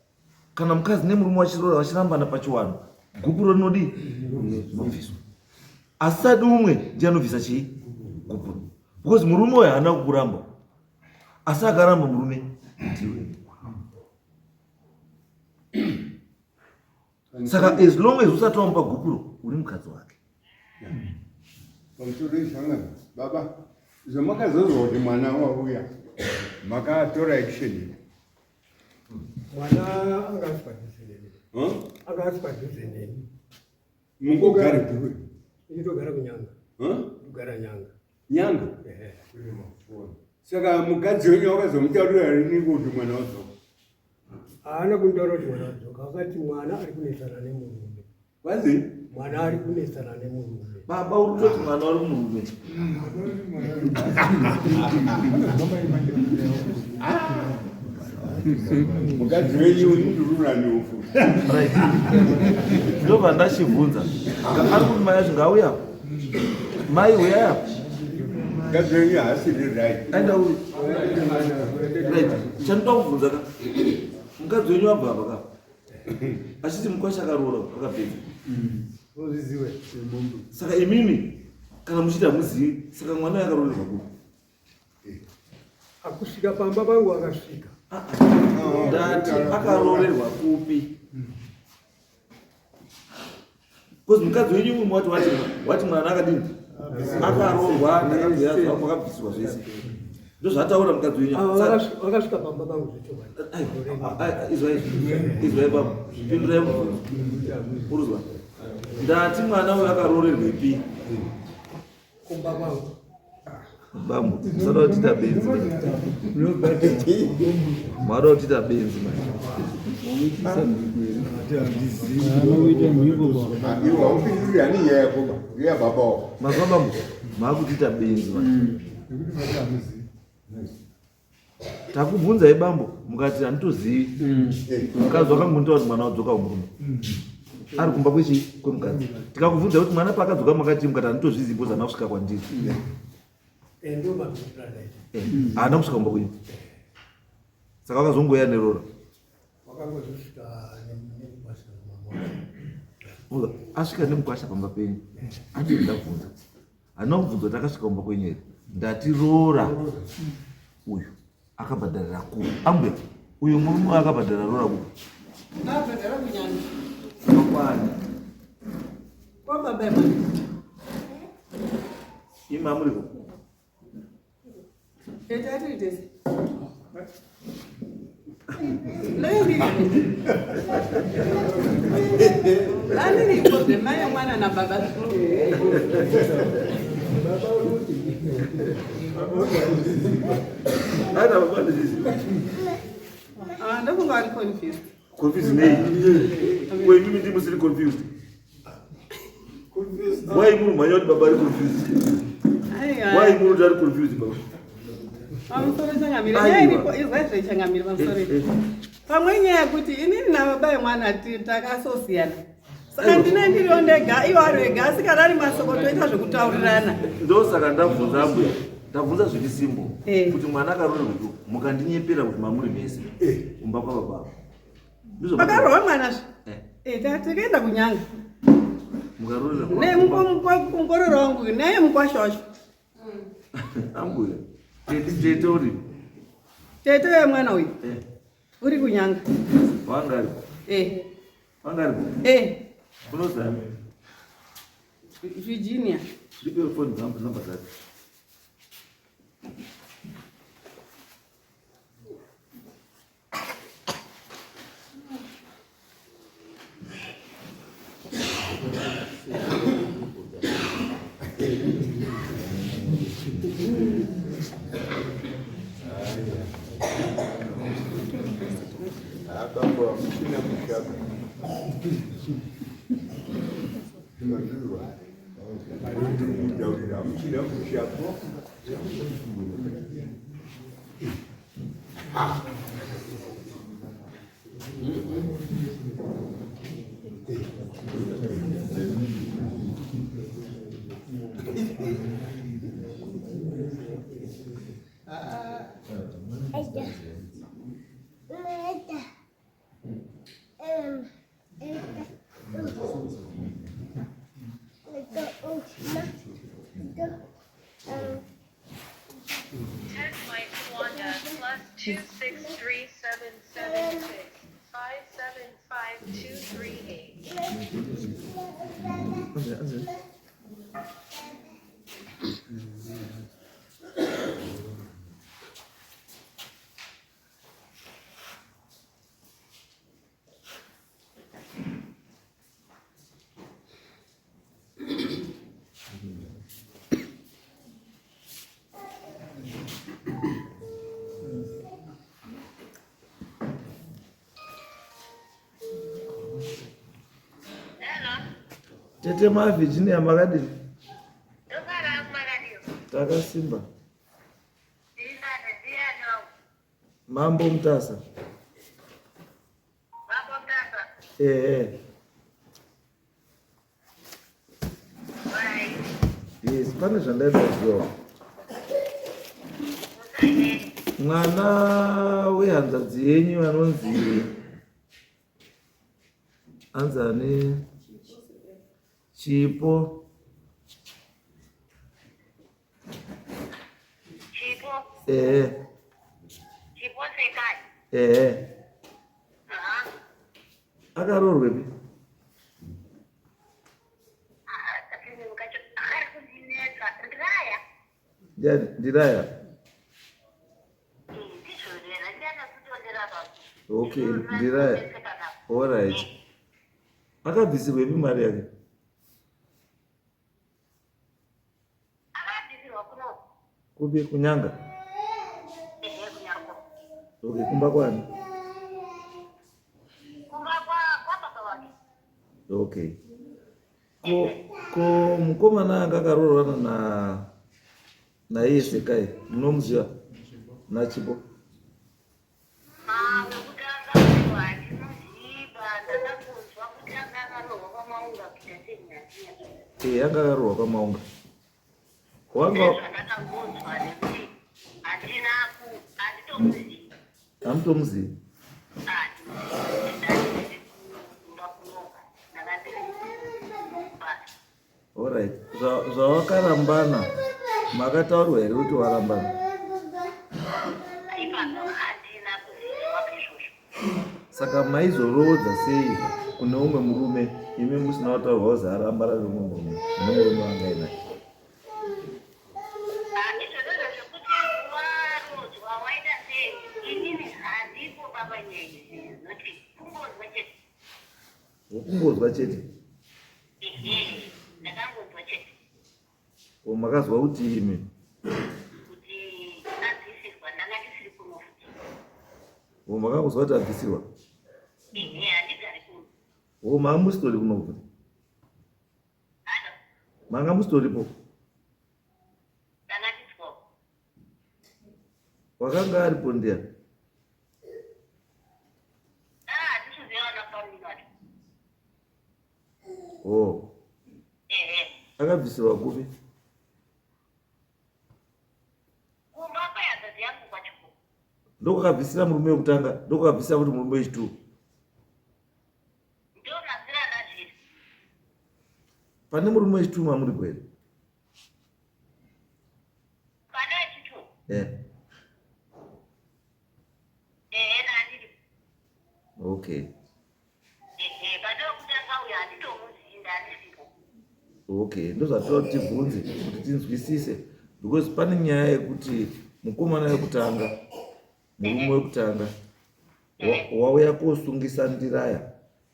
Kana mukadzi nemurume vachirora vachirambana pachiwano gupuro rinodi mabviso asisadi umwe ndiye anobvisa chii gupuro because murume uyo haana kukuramba asi akaramba murume ndiwe. Saka as long as usati wamupa gupuro uri mukadzi wake. Baba zvamakazozwa kuti mwana wauya makatora action mwana akasipadhuze neni mungogara kuri nditogara kunyanga kugara nyanga saka mukadzi wenyu wakazomutaurira rini kuti mwana wadzoka? haana kunditaura kuti mwana wadzoka, akati mwana ari kunesana nemurume. Kwazi mwana ari kunesana nemurume. Baba uri kutoti mwana uri murume mukadzi wenyu ndurura nyofu ndobva ndachibvunza ari kuti mai acho ngauya mai uya mukadzi wenyu haasiri right aenda uri chandoda kubvunza ka mukadzi wenyu wabva apa ka achiti mukwasha akaroora akapedza saka imimi kana muchida muzivi saka mwana yakarorerwa ku akusvika pamba pangu akasvika ndati akarorerwa kupi kozi mukadzi wenyu mumwe wati mwana akadini akarorwa ndakabvira kwakabvisirwa zvese ndozvataura mukadzi wenyu akasvika pamba pangu izwai baba pindurai uruzwa ndati mwana uyo akarorerwepi kumba kwangu bambo musada kutita benzi mada kutita benzi iwe haupinduri hani nyaya yako ya baba mazwa bambo Makuita benzi manje. Takubvunza ibambo mukati handitozivi. Mukadzi wakangontaura kuti mwana wadzoka murume. Ari kumba kwemukadzi. Tikakubvunza kuti mwana paakadzoka makati mukati handitozvizivi because haana kusvika kwandiri. Ndio mapitra dai. Haana kusvika kumba kwenyu. Saka wakazongoya nerora. Wakangozvika nemukwasha mama. Asvika nemukwasha pamba penyu. Andiri ndabvunza. Handina kubvunza kuti akasvika kumba kwenyu here. Ndati rora. Uyu akabhadharira ku. Ambe uyu murume akabhadharira rora ku. Abhadhara kunyanya. Kwakwani. Kwababa mama. Ima muriko. Etatu itese. Lady. Lani ni problem maya mwana na baba. Ana baba ndizi. Ndafunga ari confused. Confused nei. Wewe mimi ndi musili confused. Why muru manyoti baba ari confused? Why muru dari confused baba? Amsore changamira. Yeye izwe changamira amsore. Pamwe nyaya kuti inini na baba yemwana takasosiyana. Saka ndiri ndega iwo ari ega asikana ari masoko toita zvekutaurirana. Ndosaka ndabvunza mbuya. Ndabvunza zvikisimbo kuti mwana akarora kuti mukandinyepera kuti mamuri mese. Kumba kwa baba. Akarohwa mwana zve. Takaenda kunyanga. Mukarora. Ne mukongororo wangu naye mukwasha wacho. Ambuya. Tete uri. Tete wemwana uyu. Uri kunyanga. Wangari. Wangari. Unozana. Virginia. Ndipe phone number zake. Tete ma Virginia makadini? Takasimba. Mambo mtasa. Yes, pane zvandaita kuziva. Mwana wehanzvadzi yenyu anonzi anzani Chipo. Chipo sekai. Akarorwepi? Ndiraya. Okay, ndiraya. All right. Akabvisirwepi mari yake? Kupi kunyanga? Okay, kumba kwani? Kumba kwa baba wake. Okay. Ko mukomana anga akaroorana naiye Sekai munomuziva nachipo? Anga akaroorwa kwamaunga. Hamtomuzivi? Alright. Zvawakarambana makataurirwa here kuti warambana? Saka maizoroodza sei kune umwe murume imi musina kutaurwa kuzi arambana neumwe murume wangainaye? Wokungonzwa chete? Makazwa kuti imi makangozwa kuti abvisirwa? Manga musitori kuno kuti? Manga musitoripo? Wakanga aripo ndiani? Akabvisirwa kupi? Ndokakabvisira murume wekutanga, ndokakabvisira kuti murume wechituru. Pane murume wechituru mamuri kwere? Okay. Okay, ndozvatoda kuti tibvunze kuti tinzwisise, because pane nyaya yekuti mukomana wekutanga, murume wekutanga wauya kosungisa Ndiraya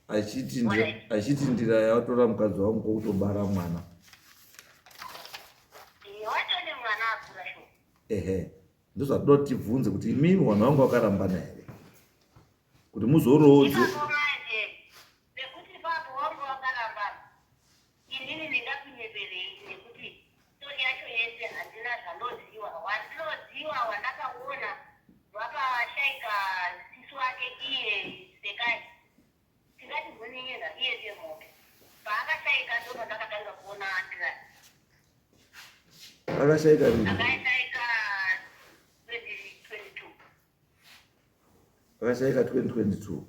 achiti Ndiraya watora mukadzi wangu kwokutobara mwana. Ndozvatoda kuti tibvunze kuti imimi mwana wangu wakarambana here kuti muzoroodze. Akashaika nini? Akashaika 2022.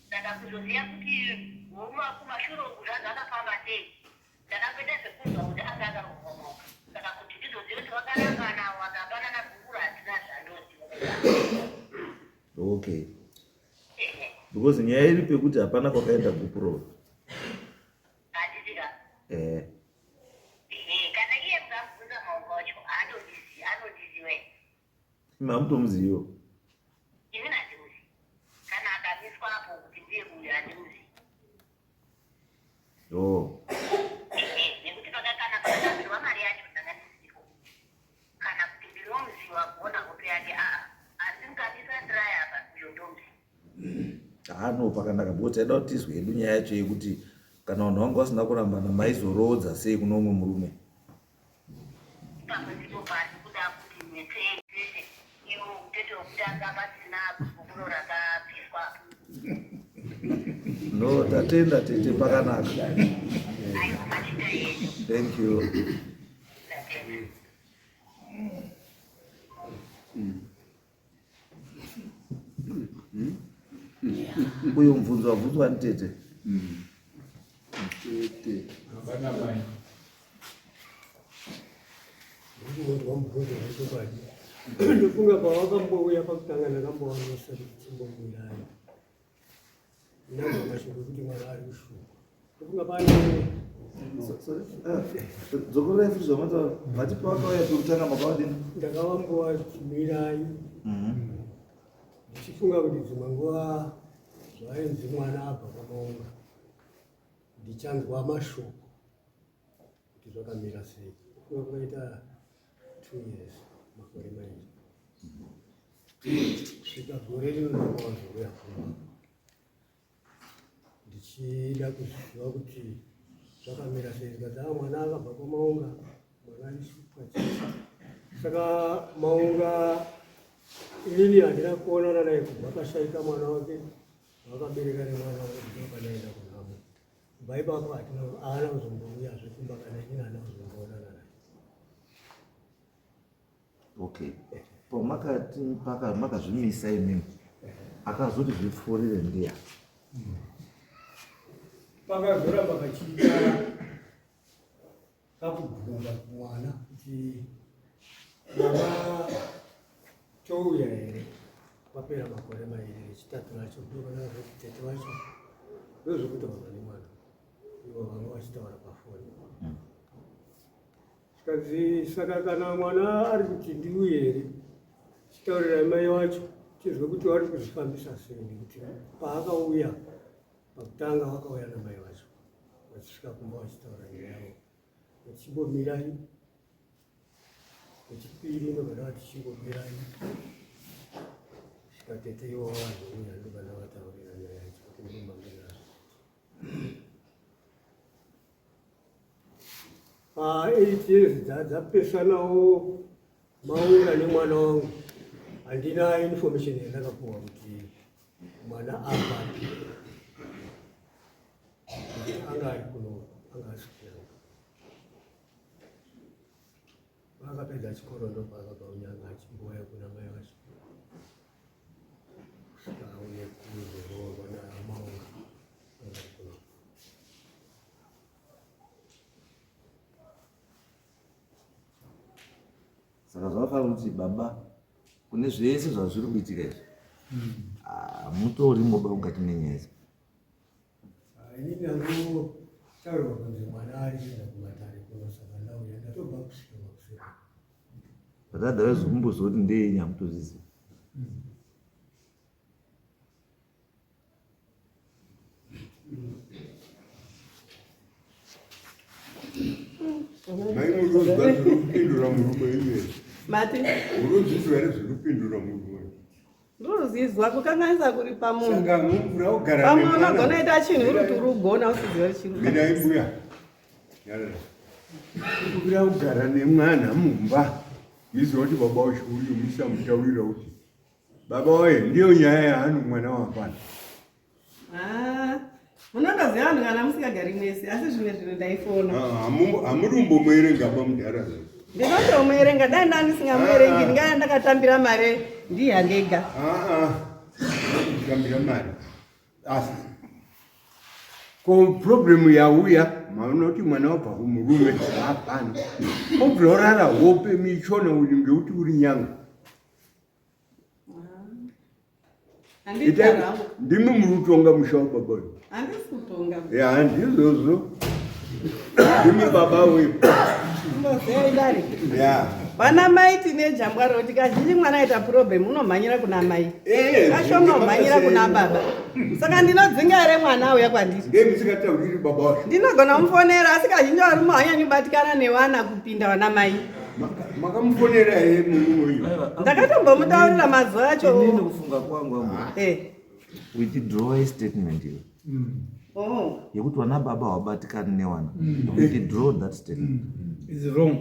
Ndakakuzoziya kuti huma kumashuro kuzvanzi akafamba sei, ndakapeta zvekuzwa kuti anga akarohomoka. Saka kuti ndizoziya kuti wakarangana wakapanana bhukuru hadzina zvandoziva. Okay. Because nyaya iri pekuti hapana kwakaenda bhukuro. Hatitika. Kana iye mukamubvunza maoko acho anondiziva. Hamutomuziviwo? Ini handimuzi. Kana akamiswapo kuti ndiye uyu handimuzi. Nekuti pakakana pakatambirwa mari yacho ndakandisipo. Kana kuti ndinomuziva kuona hope yake asi mukamisa Ndiraya apa uyo ndomuziva. No, pakanaka because taida kuti tizwe hedu nyaya yacho yekuti kana vanhu vanga vasina kurambana maizoroodza sei kuno umwe murume. Ipapo ndipo pasi kuda kuti mhete dzese iwo utete wekutanga pasina bhukuro rakapiswa. No, tatenda tete pakanaka. Aiwa machita yedu. Thank you. Uyo mvunzo wabvunzwa nditete. Ndofunga pawakambouya pakutanga ndakambowanisa kuti chimbomuyai ndamamashoko kuti mwana ari kushuka. Ndofunga pane dzokorora futi zvamataura mati pawakauya pekutanga makavadini? ndakavambowa chimirai tichifunga kuti dzimwe nguva zvainzi mwana abva pamaunga ndichanzwa mashoko kuti zvakamira sei. Kwakaita 2 years makore mairi kusvika gore rinonakawazouya kumba ndichida kuziva kuti zvakamira sei. Tikadzaa mwana akabva pamaunga mwana aishupa chii. Saka maunga inini handina kuonana naye kubva akashaika mwana wake wakabereka nemwana wake kuti wakanaenda kunhamo. Kubva ipapo haana kuzombouyazve kumba kana inini handina kuzomboonana naye. Okay. Pamakati makazvimisa imimi akazoti zvipfuurire ndiya pakazoramba kachiita kakubvunza kumwana kuti mama touya here papera makore mairi rechitatu racho ndokanaa kuti tete vacho ndozvekutaura nemwana ivo vanga vachitaura pafoni. Zvikanzi saka kana mwana ari kuti ndiuye here chitaurira mai wacho chizwe kuti vari kuzvifambisa sei, nekuti paakauya pakutanga vakauya namai vacho vachisvika kumba vachitaura nyayavo vachimbomirai, wechipiri ndogana vati chimbomirai svika tete ivo vazouya ndogana vataurira nyaya yacho kuti ndinomangirazvo. Pa8 years dzapesanawo maunga nemwana wangu handina information yandakapuwa kuti mwana apapi kuti anga ari kuno anga asukira akapedza chikoro ndopakakaunyanga achimbouya kuna mai vacho kusvika auye kuzoroorwa namaunga anga ari kuno. saka zvakafanira kuti baba kune zvese zvazviri kuitika izvi mutori moba mukati menyaya. Inini ndangotaurirwa kunzi mwana ari kuenda kumatare kuno, saka ndauya ndatobva kusvika makusvika. But otherwise kumbozoti ndeenyi hamutozviziva. maimudozva zviri kupindura murume iye mati uruzizwa here zviri kupindura murume ndoruzizwa kukanganisa kuri pamunhu. saka mumvura ugara pamwe unogona ita chinhu uri kuti urugona usiziva chiri midaibuya ukura kugara nemwana mumba iziva kuti baba wacho uyomisa mutaurira kuti baba waye ndiyo nyaya yaano mwana wapana. munondoziva vanhu kana musikagari mese, asi zvimwe zvinhu ndaifona hamurumbomuerengaba mudhara ndinotomuerenga. dai ndandisingamuerengi ndingaya ndakatambira mare ndiya ndega. kutambira mari asi ko problemu yauya maunoti mwana wabva kumurume hapana obva orara hope michona uyu ngekuti uri nyanga. ndimi muri kutonga musha wababa uyu? Handisi kutonga. handizvozvo ndimi baba wepo. Ndozeyidari. Vana mai tine jambwaro kuti kazhinji mwana aita problem unomhanyira kuna mai. Kashoma umhanyira kuna baba. Saka ndinodzinga here mwana auya kwandiri. Ndemusingatauriri baba wacho. Ndinogona kumufonera asi kazhinji vari muhanyanyi kubatikana nevana kupinda vana mai. Makamufonera here munhu uyu? Ndakatombomutaurira mazuva acho. Inini kufunga kwangu withdraw a statement here. Yekuti vana baba wabatikana newana. Withdraw that statement. Is wrong.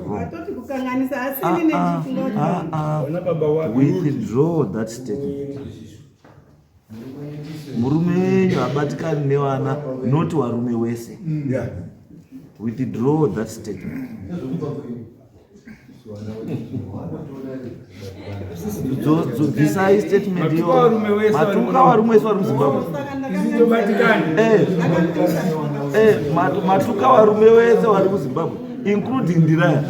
Watoti kukanganisa asini nechifunga. Withdraw that statement. Murume wenyu abatikana newana, not warume wese. Withdraw that statement. Bvisai statement iyo matuka varume wese vari muZimbabwe. Matuka varume wese vari muZimbabwe including Ndiraya.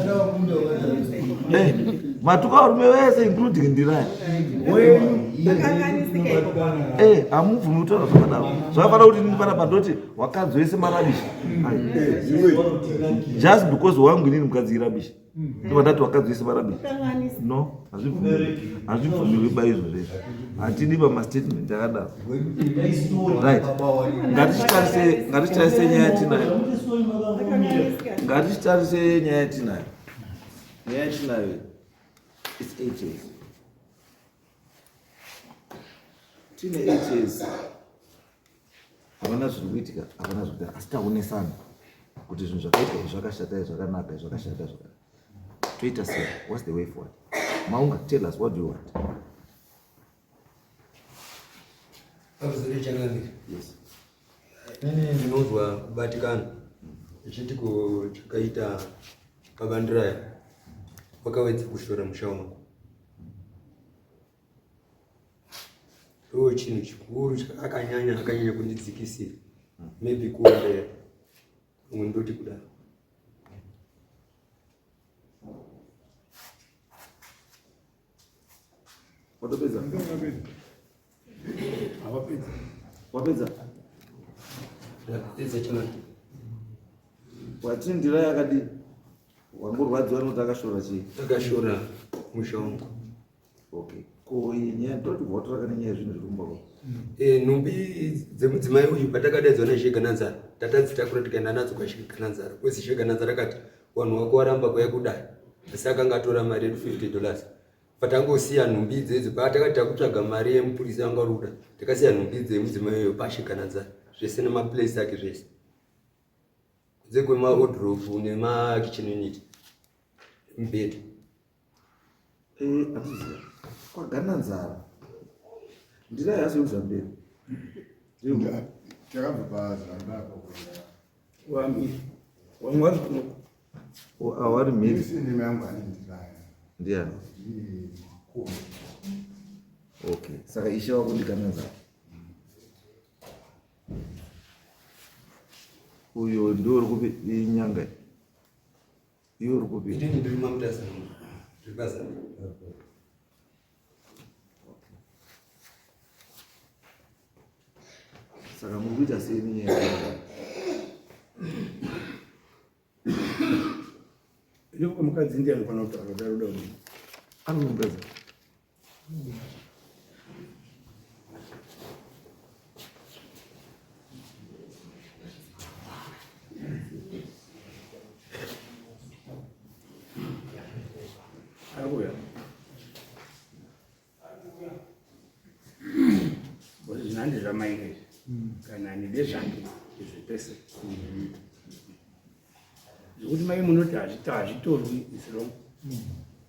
Matuka varume wese including Ndiraya. hamubvumi kutaura zvakadaro. Zvakafanira kuti ndipana padoti wakadzi wese marabishi. Just because wangu inini mukadzi irabishi. Ndipandati wakadzi wese marabishi. No, hazvibvumirwi baizvo zvese. Hatidi pamastatement akadaro. Right. Ngatitarise nyaya yatinayo. Ngatitarise nyaya yatinayo. Nyaya yatinayo is 8 years. Tine 8 years. Havana zviri kuitika, havana zviri kuitika. Asi taonesana kuti zvinhu zvakaita zvakashata zvakanaka zvakashata zvakanaka. Toita sei? What's the way forward? Maunga, tell us, what do you want? Yes. Ndinozwa kubatikana chitiko chakaita Babandiraya wakawedza kushora musha wangu. Chinhu chikuru akanyanya kundidzikisira. Maybe kuombera umwe ndoti kudaro. Watopedza? Hawapedza. Wapedza? Ndapedza chimwe. Wati ndira yakadi wangorwadziwa noti akashora chii? Akashora musha wangu. Okay. Ko nyaya ndoti votoraka nenyaya zvinhu zviri kumbako. Nhumbi dzemudzimai uyu patakadaidzwa naShegananzara tatadzitakura tikaenda nadzo kwaShegananzara. Kwezi Shegananzara akati wanhu wako waramba kwaya kudai. Asi akanga atora mari $50. Patangosiya nhumbi idzedzo patakati takutsvaga mari yemupurisa anga ruda. Takasiya nhumbi dzemudzimai uyu paShegananzara. Zvese nemaplace ake zvese. Kunze kwemawardrobe nemakitchen unit. Mubhedha. Atiziva. Kwagananzara. Ndira yasi uzamberi. Takabva pazambako. Wamwazi kuno. Awari miri. Sini yangu anindira. Ndiani? Okay. Saka ishe wako ndigananzara. Uyo ndio uri kupi inyanga. Iyo uri kupi. Ndiri mamutasa. Zvibasa. Saka muri kuita sei nenyaya yako? Ndiko mukadzi ndiye anofana kutaura kuti aruda kuti Anombedza. akuya. Bodi zinandi zvamainge kana ndezvange zvepese. Zvekuti mai munoti hazvitorwi isiro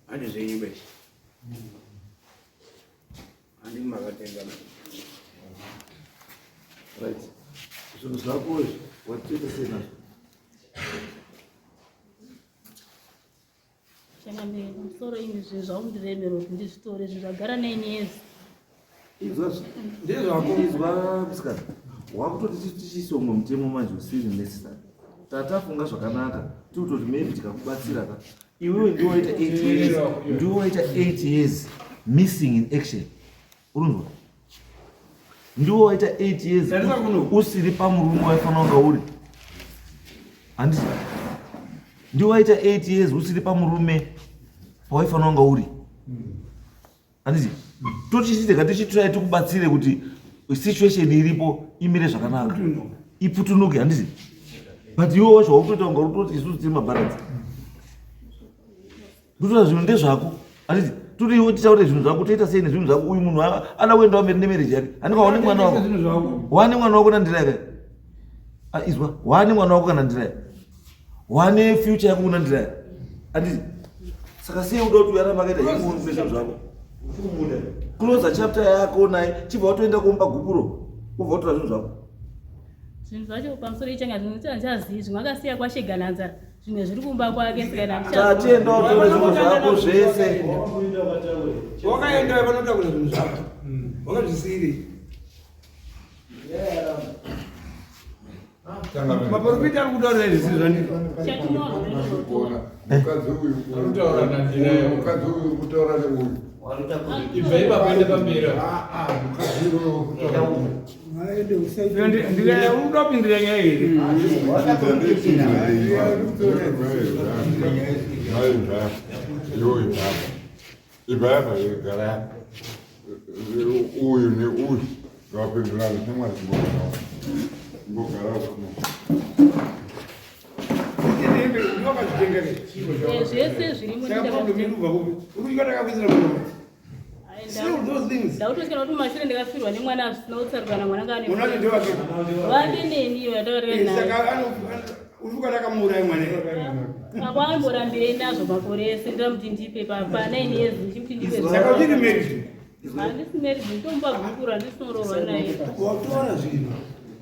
handi zvenyu beshe. Handi makatenga. Right. Zvinhu zvako watoita sei nazvo? Changamire pamusoro izvi zvaundiremera kuti ndizvitore zvagara 9 years. Izvazvo ndezvako izwa musikana. Wakutoti tichisonga mutemo manje usiri necessary. Tatafunga zvakanaka tikutoti maybe tikakubatsira ka iwewe ndiwo waita 8 years missing in action. Urunzwa? Ndiwo waita 8 years usiri pamurume waifanira kunga uri. Handisi? Ndiwo waita 8 years usiri pamurume waifanira kunga uri. Handisi? Tochichitika tichitrai tikubatsire kuti situation iripo imire zvakanaka. Iputunuke, handisi? But iwe wacho wakutoita kunga utoti isusu tiri mabaranzi. Ndotora zvinhu ndezvako. Handisi? Turi iwe tichaure zvinhu zvako toita sei nezvinhu zvako. Uyu munhu ana kuendawo mberi nemarriage yake. Handika waone mwana wako. Waane mwana wako nandira yake. Izwa, waane mwana wako kana ndira yake. Waane future yako kuna ndira yake. Handisi? Saka sei uda kuti uyaramba akaita zvinhu zvinhu zvako. Close chapter yako naye chibva watoenda kumba gukuro. Ubva watora zvinhu zvako. Zvinhu zvacho pamusoro ichanga ndinotsanzazivi zvimwe akasiya kwaShegananzara. Zvimwe zviri kumba kwake sikana tatienda watora zvinhu zvako zvese. Wakaenda panoda kuna zvinhu zvako. Wakazvisiri. Maprofita ari kutaura izvi zvandiri. Mukadzi uyu kutaura neuyu. Ibvai pakuende pamberi. Unotopindira nyaya iri. Ibvai pagara uyu neuyu ngavapindurana shamwari ngogara zvese zvirimo ndautosvika kuti mumashure ndakafirwa nemwana asina kutsarukana mwana ngavake neniyo yatauraakwaimbodambirei nazvo makore ese ndamuti ndipe pa9 years ndichimuti ndipehandisi married ndomupa gukura handisinororwa naye.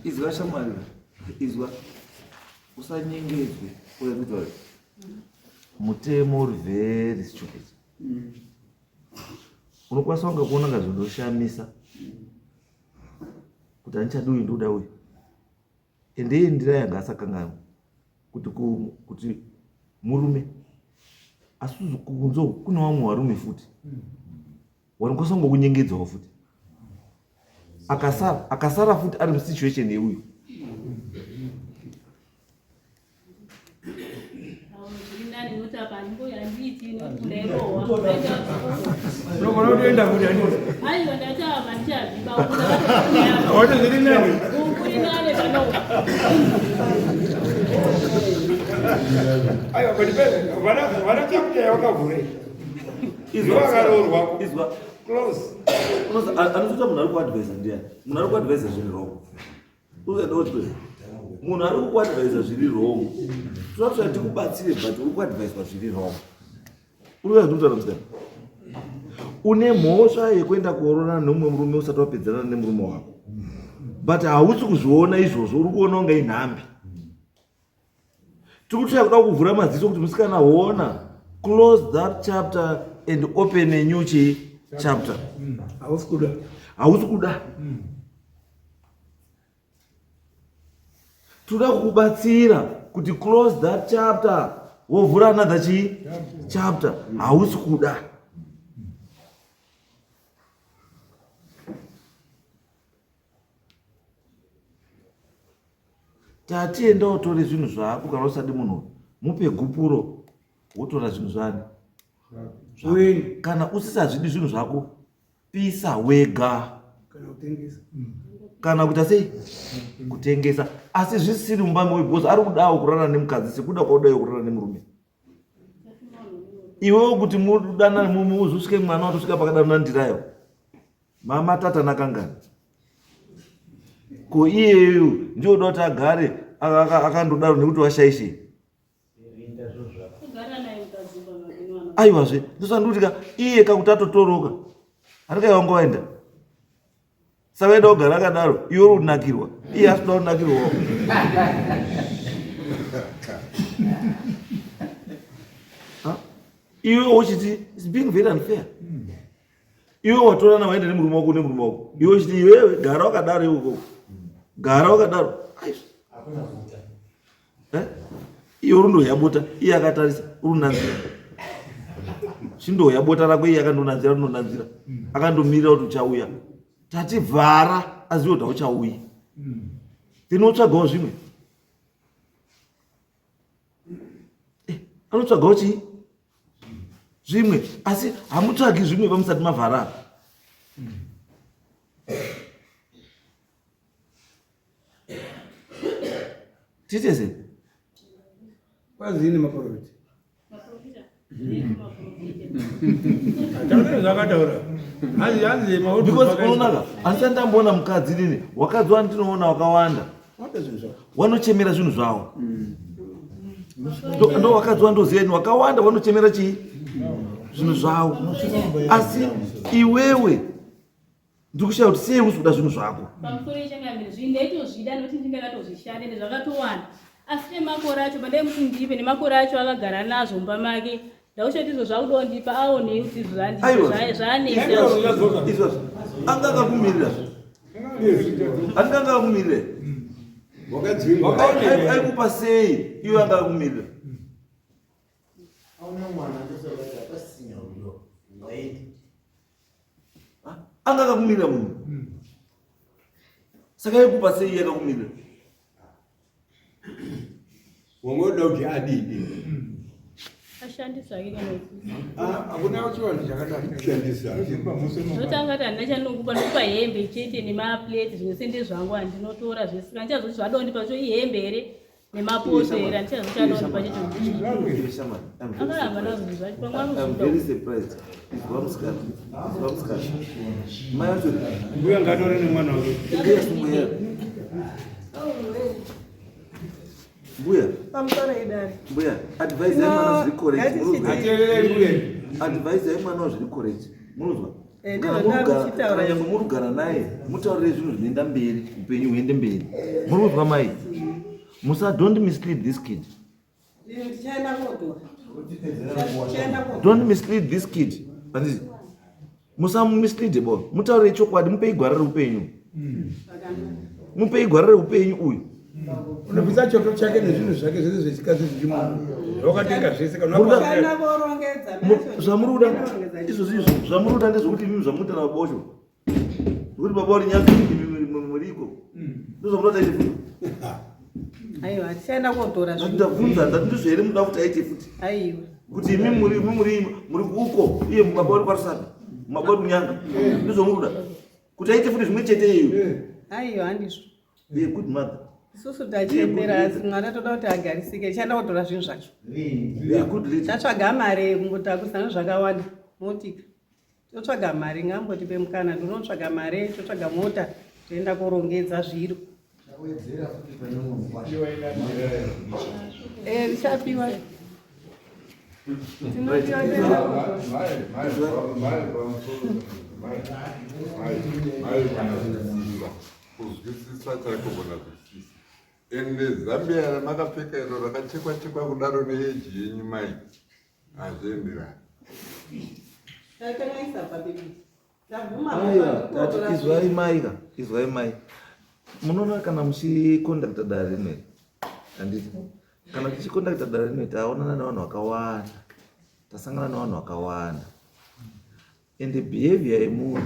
Izwa shamwari, izwa usanyengedzwe uyakuti mutemo uri very stupid. Unokwanisa kunge kuona nga zvinoshamisa kuti andichadi uyu ndoda uyu ende iye ndira yanga asakanganwa kuti murume asi kunzo kuna vamwe varume futi wanokwanisa kunge kunyengedzawo futi akasara futi ari musituation yeuyu. Anotota munhu ari kuadvisa ndiani? Munhu ari kuadvisa zviri wrong. Munhu ari kuadvisa zviri wrong. Toda tikubatsire but uri kuadvisa zviri wrong. Uri kuzvitaura musikana. Une mhosva yekuenda kuorona nomumwe murume usati wapedzerana nemurume wako. But hausi kuzviona izvozvo, uri kuona kunge inhambi. Tikutoya kuda kuvhura madziso kuti musikana huona, close that chapter and open a new chapter. Hausi kuda. Toda kukubatsira kuti close that chapter wovhura another chapter. Hausi kuda. Tatienda utore zvinhu zvako kana usadi munhu. Mupe gupuro wotora zvinhu zvani. Kana usisazvidi zvinhu zvako pisa wega. Kana kuita sei? Kutengesa. Asi zvisiri mumba webhosi ari kudawo kurara nemukadzi sekuda kwaudayo kurara nemurume. Iwewo kuti mudana muzusvike mwana watosvika pakadana ndirayo. Mama tata nakangani. Ko iyeyu ndio dota agare akandodaro nekuti washaishe. Aiwa zve ndosandutika iye kakutotoroka. Arikaiwa ngoenda. Savaenda kugara akadaro iwe uri kunakirwa. Iye asida kunakirwa. Iwe uchiti it's being very unfair. Iwe watorana waenda nemurume wako. Iwe uchiti iwe gara wakadaro iwe. Gara wakadaro. Hakuna kuta. Iwe rundo yabota, iye akatarisa, urunanzira. Shindo yabota rako iye akandonanzira. Akandomirira kuti uchauya. Tati vhara aziwe kuti uchauyi. Tinotsvagawo zvimwe. Anotsvagawo chii? Zvimwe, asi hamutsvagi zvimwe pamusati mavhara. Titese. Kwazini maprofita? Because unonaka andisandambona mukadzi nini wakadzi wandinoona wakawanda wanochemera zvinhu zvavo ndo wakadzi wandoziyani wakawanda wanochemera chii zvinhu zvavo asi iwewe ndikushaya kuti sei usikuda zvinhu zvako pamusoro ichangamira zvindaitozvida nokuti ndingatozvishanda ende zvakatowanda asi nemakore acho pandai muti ndipe nemakore acho akagara nazvo mumba make ndaushati izvo zvakudawo ndipa aonei kuti zvaanesa anganga kumirira andikanga kumirira Aikupa sei iwe angakumira. Angakakumira munhu. Saka aikupa sei iye akakumira. Wangoda kuti adidi. Ashandisa ke kana Hakuna chivanhu chakadai kushandisa. notanga tani nachanokupa nokupa hembe chete nemaplate zvese ndezvangu handinotora zvese ndichazoti zvadondipa cho ihembe here nemapoto here handichazoti adondipa akaramba nazvo zvacho pamwe I'm very surprised. Vamsikana. Mai vacho Mbuya ngatore nemwana wake. yes mbuya. Mbuya. Pamutore idari. Mbuya, advise yemwana zviri correct. Ateerere mbuya. Advise yemwana zviri correct. Munozwa? Ndizvo Nyangwe murugara naye mutaurire zvinhu zvinoenda mberi, upenyu huende mberi. Munozwa mai? Don't mislead this kid. Ndichaenda kotora. Don't mislead this kid. Andizi. Musamumislead boy. Mutaurire chokwadi, mupei gwara reupenyu. Mupei gwara reupenyu uyu. Unobvisa choto chake nezvinhu zvake zvese zvechikazi zvichimuna. Wakatenga zvese kana Kana vorongedza zvamuruda izvozvo zvamuruda ndezvokuti mimi zvamuita nabosho kuti baba uri nyaka muriko ndozvamunoda ichi aiwa tichaenda kotora ndabvunza ndandizvo here muda kuti aite futi aiwa kuti imi muri kuko iye baba uri kwarisana baba uri kunyanga ndozvamuruda kuti aite futi zvimwe chete iyo aiwa handizvo good mother isusu tachembera asi mwana toda kuti agarisike tichaenda kotora zvinhu zvacho tatsvaga mari mutakusana zvakawanda motika totsvaga mari ngambotipe mukana ndinotsvaga mari totsvaga mota toenda korongedza zviro ndichapiwa kuzwisisa chaikogona kuzwisisa. Ende Zambia ramakapfeka iro rakachekwa-chekwa kudaro neheji yenyu mai hazvienderani. Izwai mai munoona kana muchikondakta dare rineri handiti kana tichikondakta dare rineri taonana nevanhu vakawanda tasangana nevanhu vakawanda ende behavior yemunhu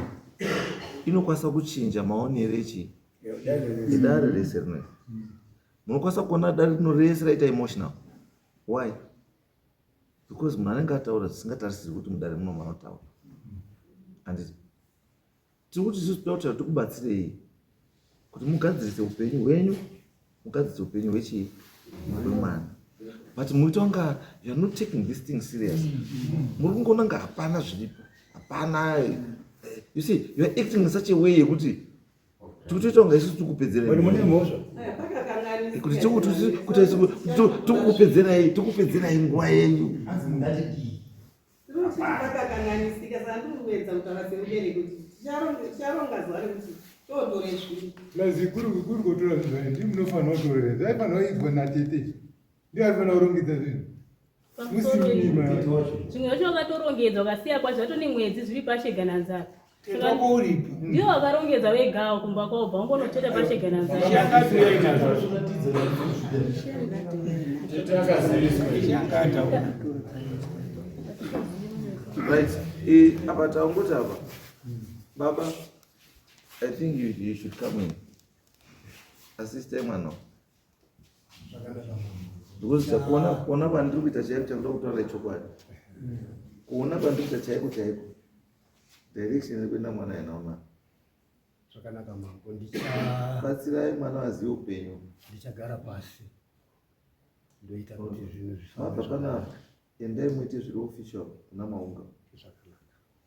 inokwanisa kuchinja maonero edare rese rineri. Munokwanisa kuona dare rino rese raita emotional. Why? Because munhu anenge ataura zvisingatarisiri kuti mudare muno manotaura. Handiti tiri kuti isusu toda kuti tikubatsirei kuti mugadzirise upenyu hwenyu, mugadzirise upenyu hwemwana. But muita kunga you are not taking this thing serious. Muri kungoona nga hapana zviripo. Hapana. You see, you are acting in such a way yekuti tikutoita kunga isusu tikupedzerai. Kuti tikupedzerai nguva yenyu. Lazikuru kutora zvinhu ndi munofanira kutorera. Zvaifanira kuitwa natete. Ndiye aifanira kurongedza zvinhu. zvimwe zvacho wakatorongedza ukasiya kwazvo vato nemwedzi zviri pashegananzara ndiwo wakarongedza wegawo kumba kwavo bva ungonotoita pashegananzara. Right. Apa taungoti apa. Baba, I think you should come in. Assist him now. Because kuona bandiri kuita chaiko chakuda kutaura chokwadi. Kuona bandiri kuita chaiko chaiko. Direction yekuenda mwana yanaona. Zvakanaka mambo batsirai mwana azive upenyu. Ndichagara pasi. Ndoita kuti zvinhu zvifambe. Pana endai muite zviri official kuna maunga.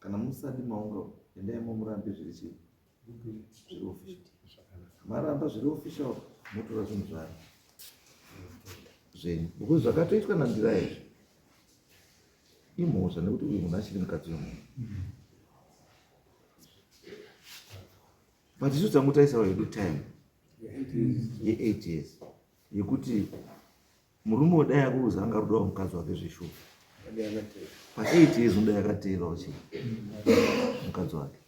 Kana musadi maunga endai murambe zviri official. Maramba zviri official motora zvinhu zvaro. Zvenyu because zvakatoitwa nandira izvi imhosva nekuti uyu munhu achiri mukadzi wemunhu. But isu tamutaisawo yedu time ye8 years yekuti murume udai akuuza anga rudawo mukadzi wake zveshuwa pa8 years udai akateerawo chii mukadzi wake.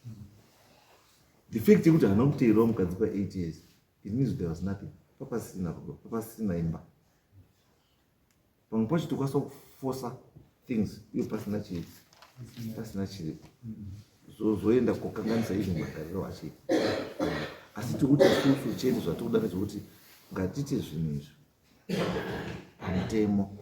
The fact yekuti haana kuteerawo mukadzi pa8 years it means there was nothing. papasina rudo, papasina imba. Pamwe pacho tikwanisa kuforsa things iyo pasina chiri zoenda kokanganisa izvi magariro achiri. Asi tikuti isusu chedu zvatikuda ndezvekuti ngatite zvinhu izvi pamutemo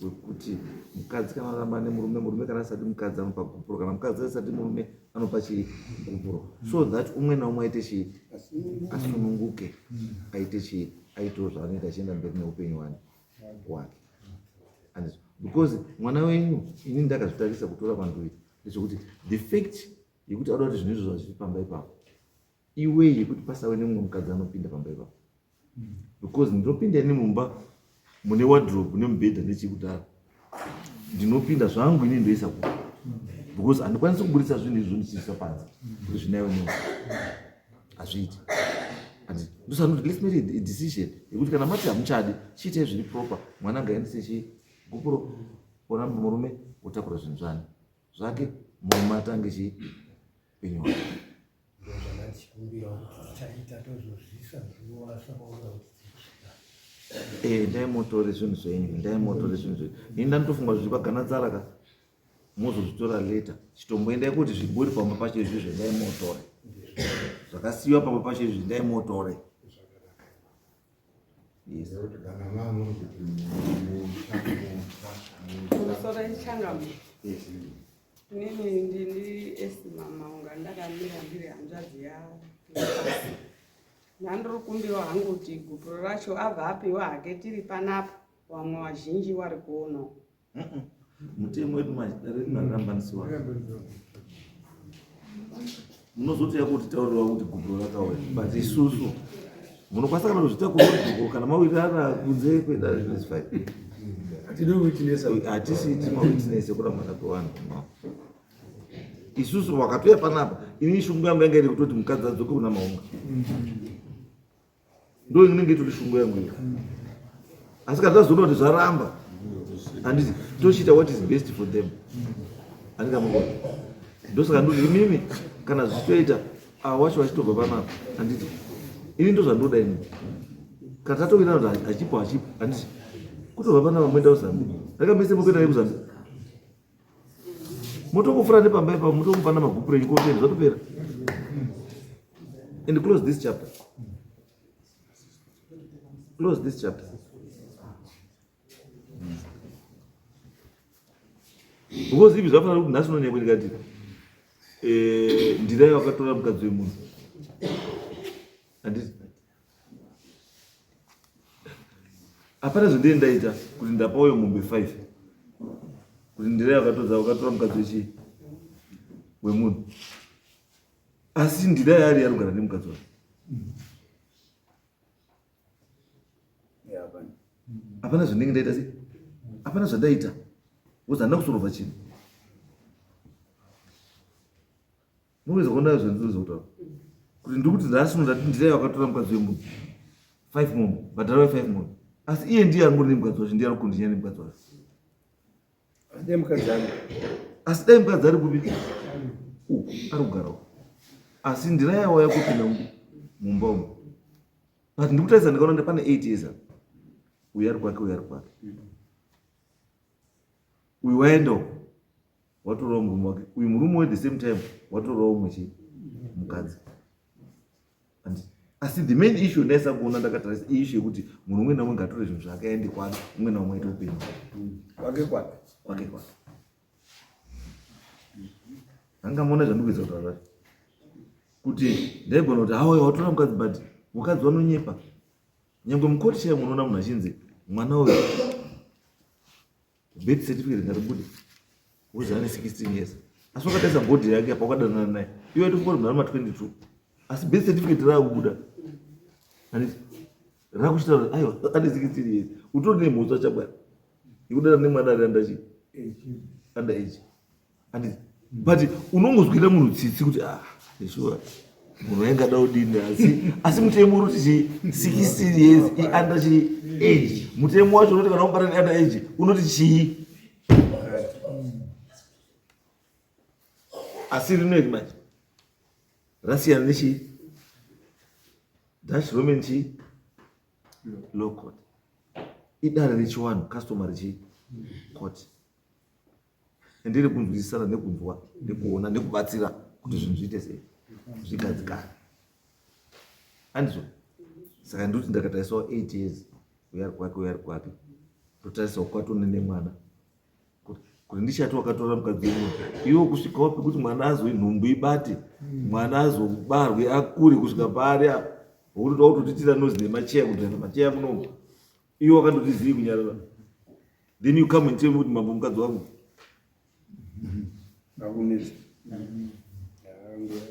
wekuti mukadzi kana aramba nemurume kana asati mukadzi anopa gupuro, kana mukadzi asati murume anopa chii gupuro, so that umwe naumwe aite chii asununguke, aite chii aitewo zvaanoita achienda mberi neupenyu wake. And because mwana wenyu ini ndakazvitarisa kutora panduyi ndezvekuti the fact yekuti auda kuti zvinhu izvo zvazviri pamba ipapo iwe yekuti pasawe nemumwe mukadzi anopinda pamba ipapo, because ndinopinda nemumba mune wardrobe nemubhedha nechekutara, ndinopinda zvangu ini ndoisa ku, because handikwanisi kubudisa zvinhu izvo ndichiisa panze kuti zvinayo newe hazviiti. And ndosanoti let's make a decision yekuti kana mati hamuchadi chiitai zviri proper, mwana ngaendese chii gupuro, ona murume otakura zvinhu zvake, murume atange chii upenyu hwake. Ndaimotore zvinhu zvenyu, ini ndandofunga zviri paganadzara ka muzozvitora later, chitomboendai kuti zviburi pamba pacho izvizvo ndaimotore, zvakasiyiwa pamba pacho izvi ndaimotore. Kumusoro ichangamo. Inini ndini Maunga ndakamira ndiri hanzvadzi yaPasi. Ndandiri kumbiwa hangu kuti gupuro racho abva apiwa hake tiri panapa, vamwe vazhinji vari kuonawo. Mutemo wedu marambanisiwa. Munozoti yakuti taurira kuti gupuro rakauya, but isusu munokwanisa kana kuzvitakura gupuro kana mawirara kunze kweda is fine. Hatisiiti mawitness ekuramana kwevanhu. Isusu wakatoya panapa, ini shungu yangu yanga iri kutoti mukadzi adzoke kuna Maunga. Ndo inenge itori shungu yangu iyo. Asi kana tazoona kuti zvaramba, handiti tochiita what is best for them. Handikamugona. Ndosaka ndoti imimi kana zvichitoita wacho wachitobva panapa, handiti ini ndo zvandoda ini. Kana tatokina kuti hachipo, handiti kutobva panapa moenda kuZambia. Ndakamese mukuenda kuZambia. Motokufura nepamba ipapo, motokupana magupuro enyu kopera, zvatopera. And close this chapter. Close this chapter. Because ivi zvafanira kuti nhasi unonyekwe ndikati ndirayo wakatora mukadzi wemunhu. Handiti hapana zvondei ndaita kuti ndapa uyo mombe 5 kuti ndirayo wakatora mukadzi wechii wemunhu, asi ndirayo ari yarugara nemukadzi wake. Hapana zvondenge ndaita sei, hapana zvandaita, because handina kusorova chinhu. Muweza kuona zvandiri kutaura kuti ndikuti ndasinoda kuti ndirayo wakatora mukadzi wemunhu 5 mombe, bhadhara 5 mombe, asi iye ndiye angori nemukadzi wacho, ndiye ari kundinya nemukadzi wacho. Asi dai mukadzi ari kupi ari kugarawo, asi ndirayo waya kupinda mumba umu. But ndikutarisa ndikaona pane 8 years uyu ari kwake, uyu ari kwake. Uyu waendawo watorawo murume wake, uyu murume we the same time watorawo mumwe mukadzi. Asi the main issue ndaisa kuona ndakatarisa issue yekuti munhu umwe naumwe ngatore zvinhu zvake aende kwake, umwe naumwe aite upenyu kwake. Hangamona zvandikuedza kutaura kuti ndaigona kuti hawa watora mukadzi, but mukadzi wanonyepa. Nyangwe mukoti chaiye munoona munhu achinzi mwana uyu birth certificate ngaribude uzi ane 16 years, asi wakatarisa bhodhi yake apa wakadanana naye iwe aitofungwa kuti mwana ma22, asi birth certificate raakubuda handiti raakuchita kuti aiwa ane 16 years. Utori nemhosva chabwana yekudana nemwana ari under age, handiti. But unongozwira munhu tsitsi kuti sure munhu aingada udini, asi mutemo uri kuti 16 years under age. Mutemo wacho unoti kana umubara under age unoti chii? Asi rinoti manje rasiyana nechii? Dutch Roman chii? law court, idare rechiwanhu customary court, ndiri kunzwisisana nekunzwa nekuona nekubatsira kuti zvinhu zviite sei zvigadzikana. Andizvo saka ndoti ndakatarisawo 8 years uyari kwake totarisawo kwatone nemwana kuti ndichati wakatora mukadzi wemunhu iwo kusvikawo pekuti mwana azwe nhumbu ibate, mwana azobarwe akure kusvika pari apa wokuti tautotitira nozi nemacheya kudhana macheya munomu iwo wakandotizivi kunyarara, then you come and tell me kuti mambo mukadzi wangu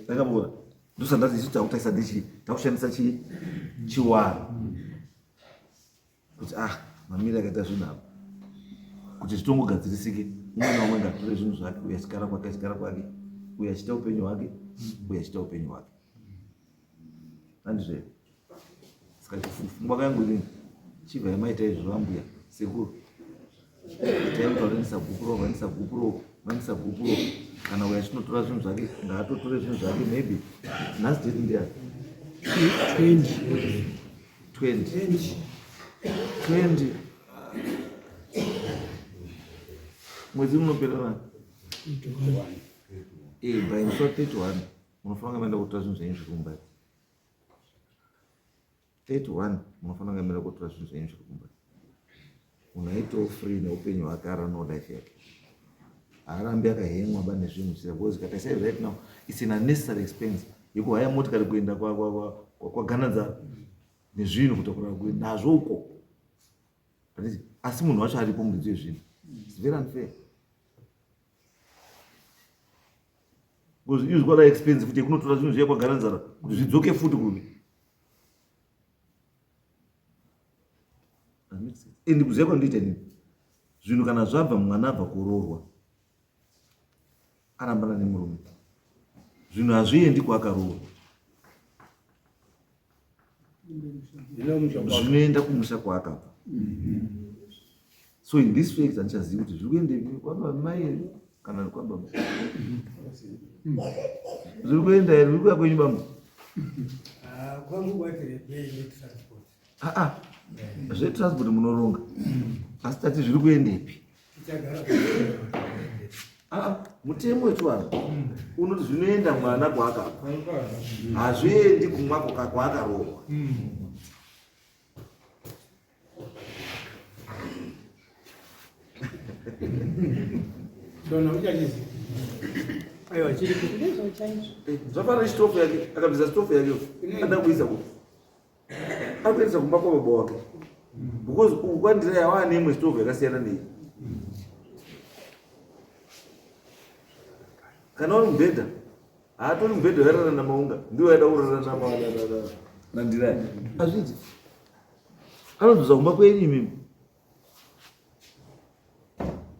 ndakambora ndosandati isu takutaisa ndichi takushandisa chiwaro kuti mamiri akaita zvinhu apa kuti zvitongogadzirisike umwe naumwe ngatore zvinhu zvake uye achigara kwake uye achiita upenyu hwake uye achiita upenyu hwake. Andizvo saka pfungwa yangu inini chibva yamaita izvo vambuya sekuru taimutaurisa gupuro vanisa gupuro kana uye achinotora zvinhu zvake ngaatotore zvinhu zvake maybe nhasi date ndiani 20 mwedzi munoperana by musi 31 munofanira maenda kutora zvinhu zvenyu zviri kumbai 31 munofanira ngaenda kutora zvinhu zvenyu zviri kumbai. Unaitawo free neupenyu hwake arano life yake haarambi akahengwa bane zvinhu because kataisai right now it's an unnecessary expense yekuhaya motikari kuenda kwaganadza nezvinhu kutakura kuenda nazvo uko asi munhu wacho aripo mudzi wezvinhu. It's very unfair because it's quite expensive kuti kunotora zvinhu zviya kwaganadzara kuti zvidzoke futi kuri endi kuziva kwandiita nini zvinhu kana zvabva mwana abva kuroorwa arambana nemurume zvinhu hazviendi kwaakaroorwa zvinoenda kumusha kwaakabva. So in this phase handichazivi kuti zviri kuendepi kwababa mai here kana kwababa zviri kuenda here zviri kuya kwenyu bambo zvetransport munoronga asi tati zviri kuendepi mutemo wechivanhu unoti zvinoenda mwana kwaakabva hazviendi kumwako kwaakaroorwa. Zvafana chitofu yake akabvisa chitofu yake ada kuisa kuti akuendesa kumba kwababa wake because ukwandira yava neimwe chitofu yakasiyana nei. Kana uri mubhedha haatori mubhedha yarara namaunga ndiwo yaida kurara nandira azviti anobvisa kumba kwenyu imimi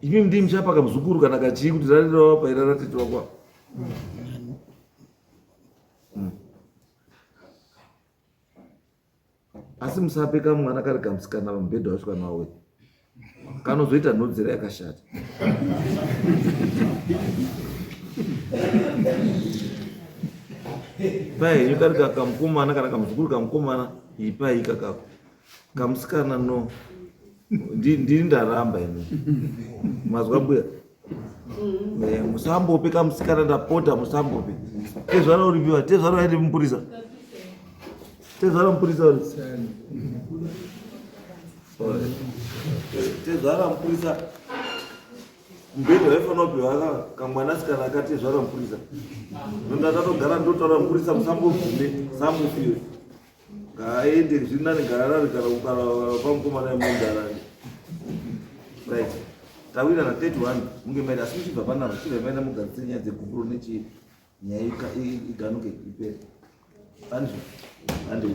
ndii muchapaka muzukuru kana kachii kuti rarirawo pairara tete wakwa asi musapeka mwana kari kamusikana pamubhedha wacho kana wawe kanozoita nhodzera yakashata. Pai kari kamukomana kana kamuzukuru kamukomana ipai kakako kamusikana no ndiri ndaramba ini mazwa mbuya musambope kamusikana ndapota musambope tezvara uripiwa tezvara aende mupurisa tezvara mupurisa tezvara mupurisa mubhedha waifanira kupiwa kamwana sikana akatezvara mupurisa nondatatogara ndotaura mupurisa musambobvume samufiwe ngaende zvinani gararari kana pamukomana yemundarari right tawira na 31 munge maida asi muchibva panaro chibva maida mugadzise nyaya dzegupuro nechi nyaya iganuke ipere anzvo ande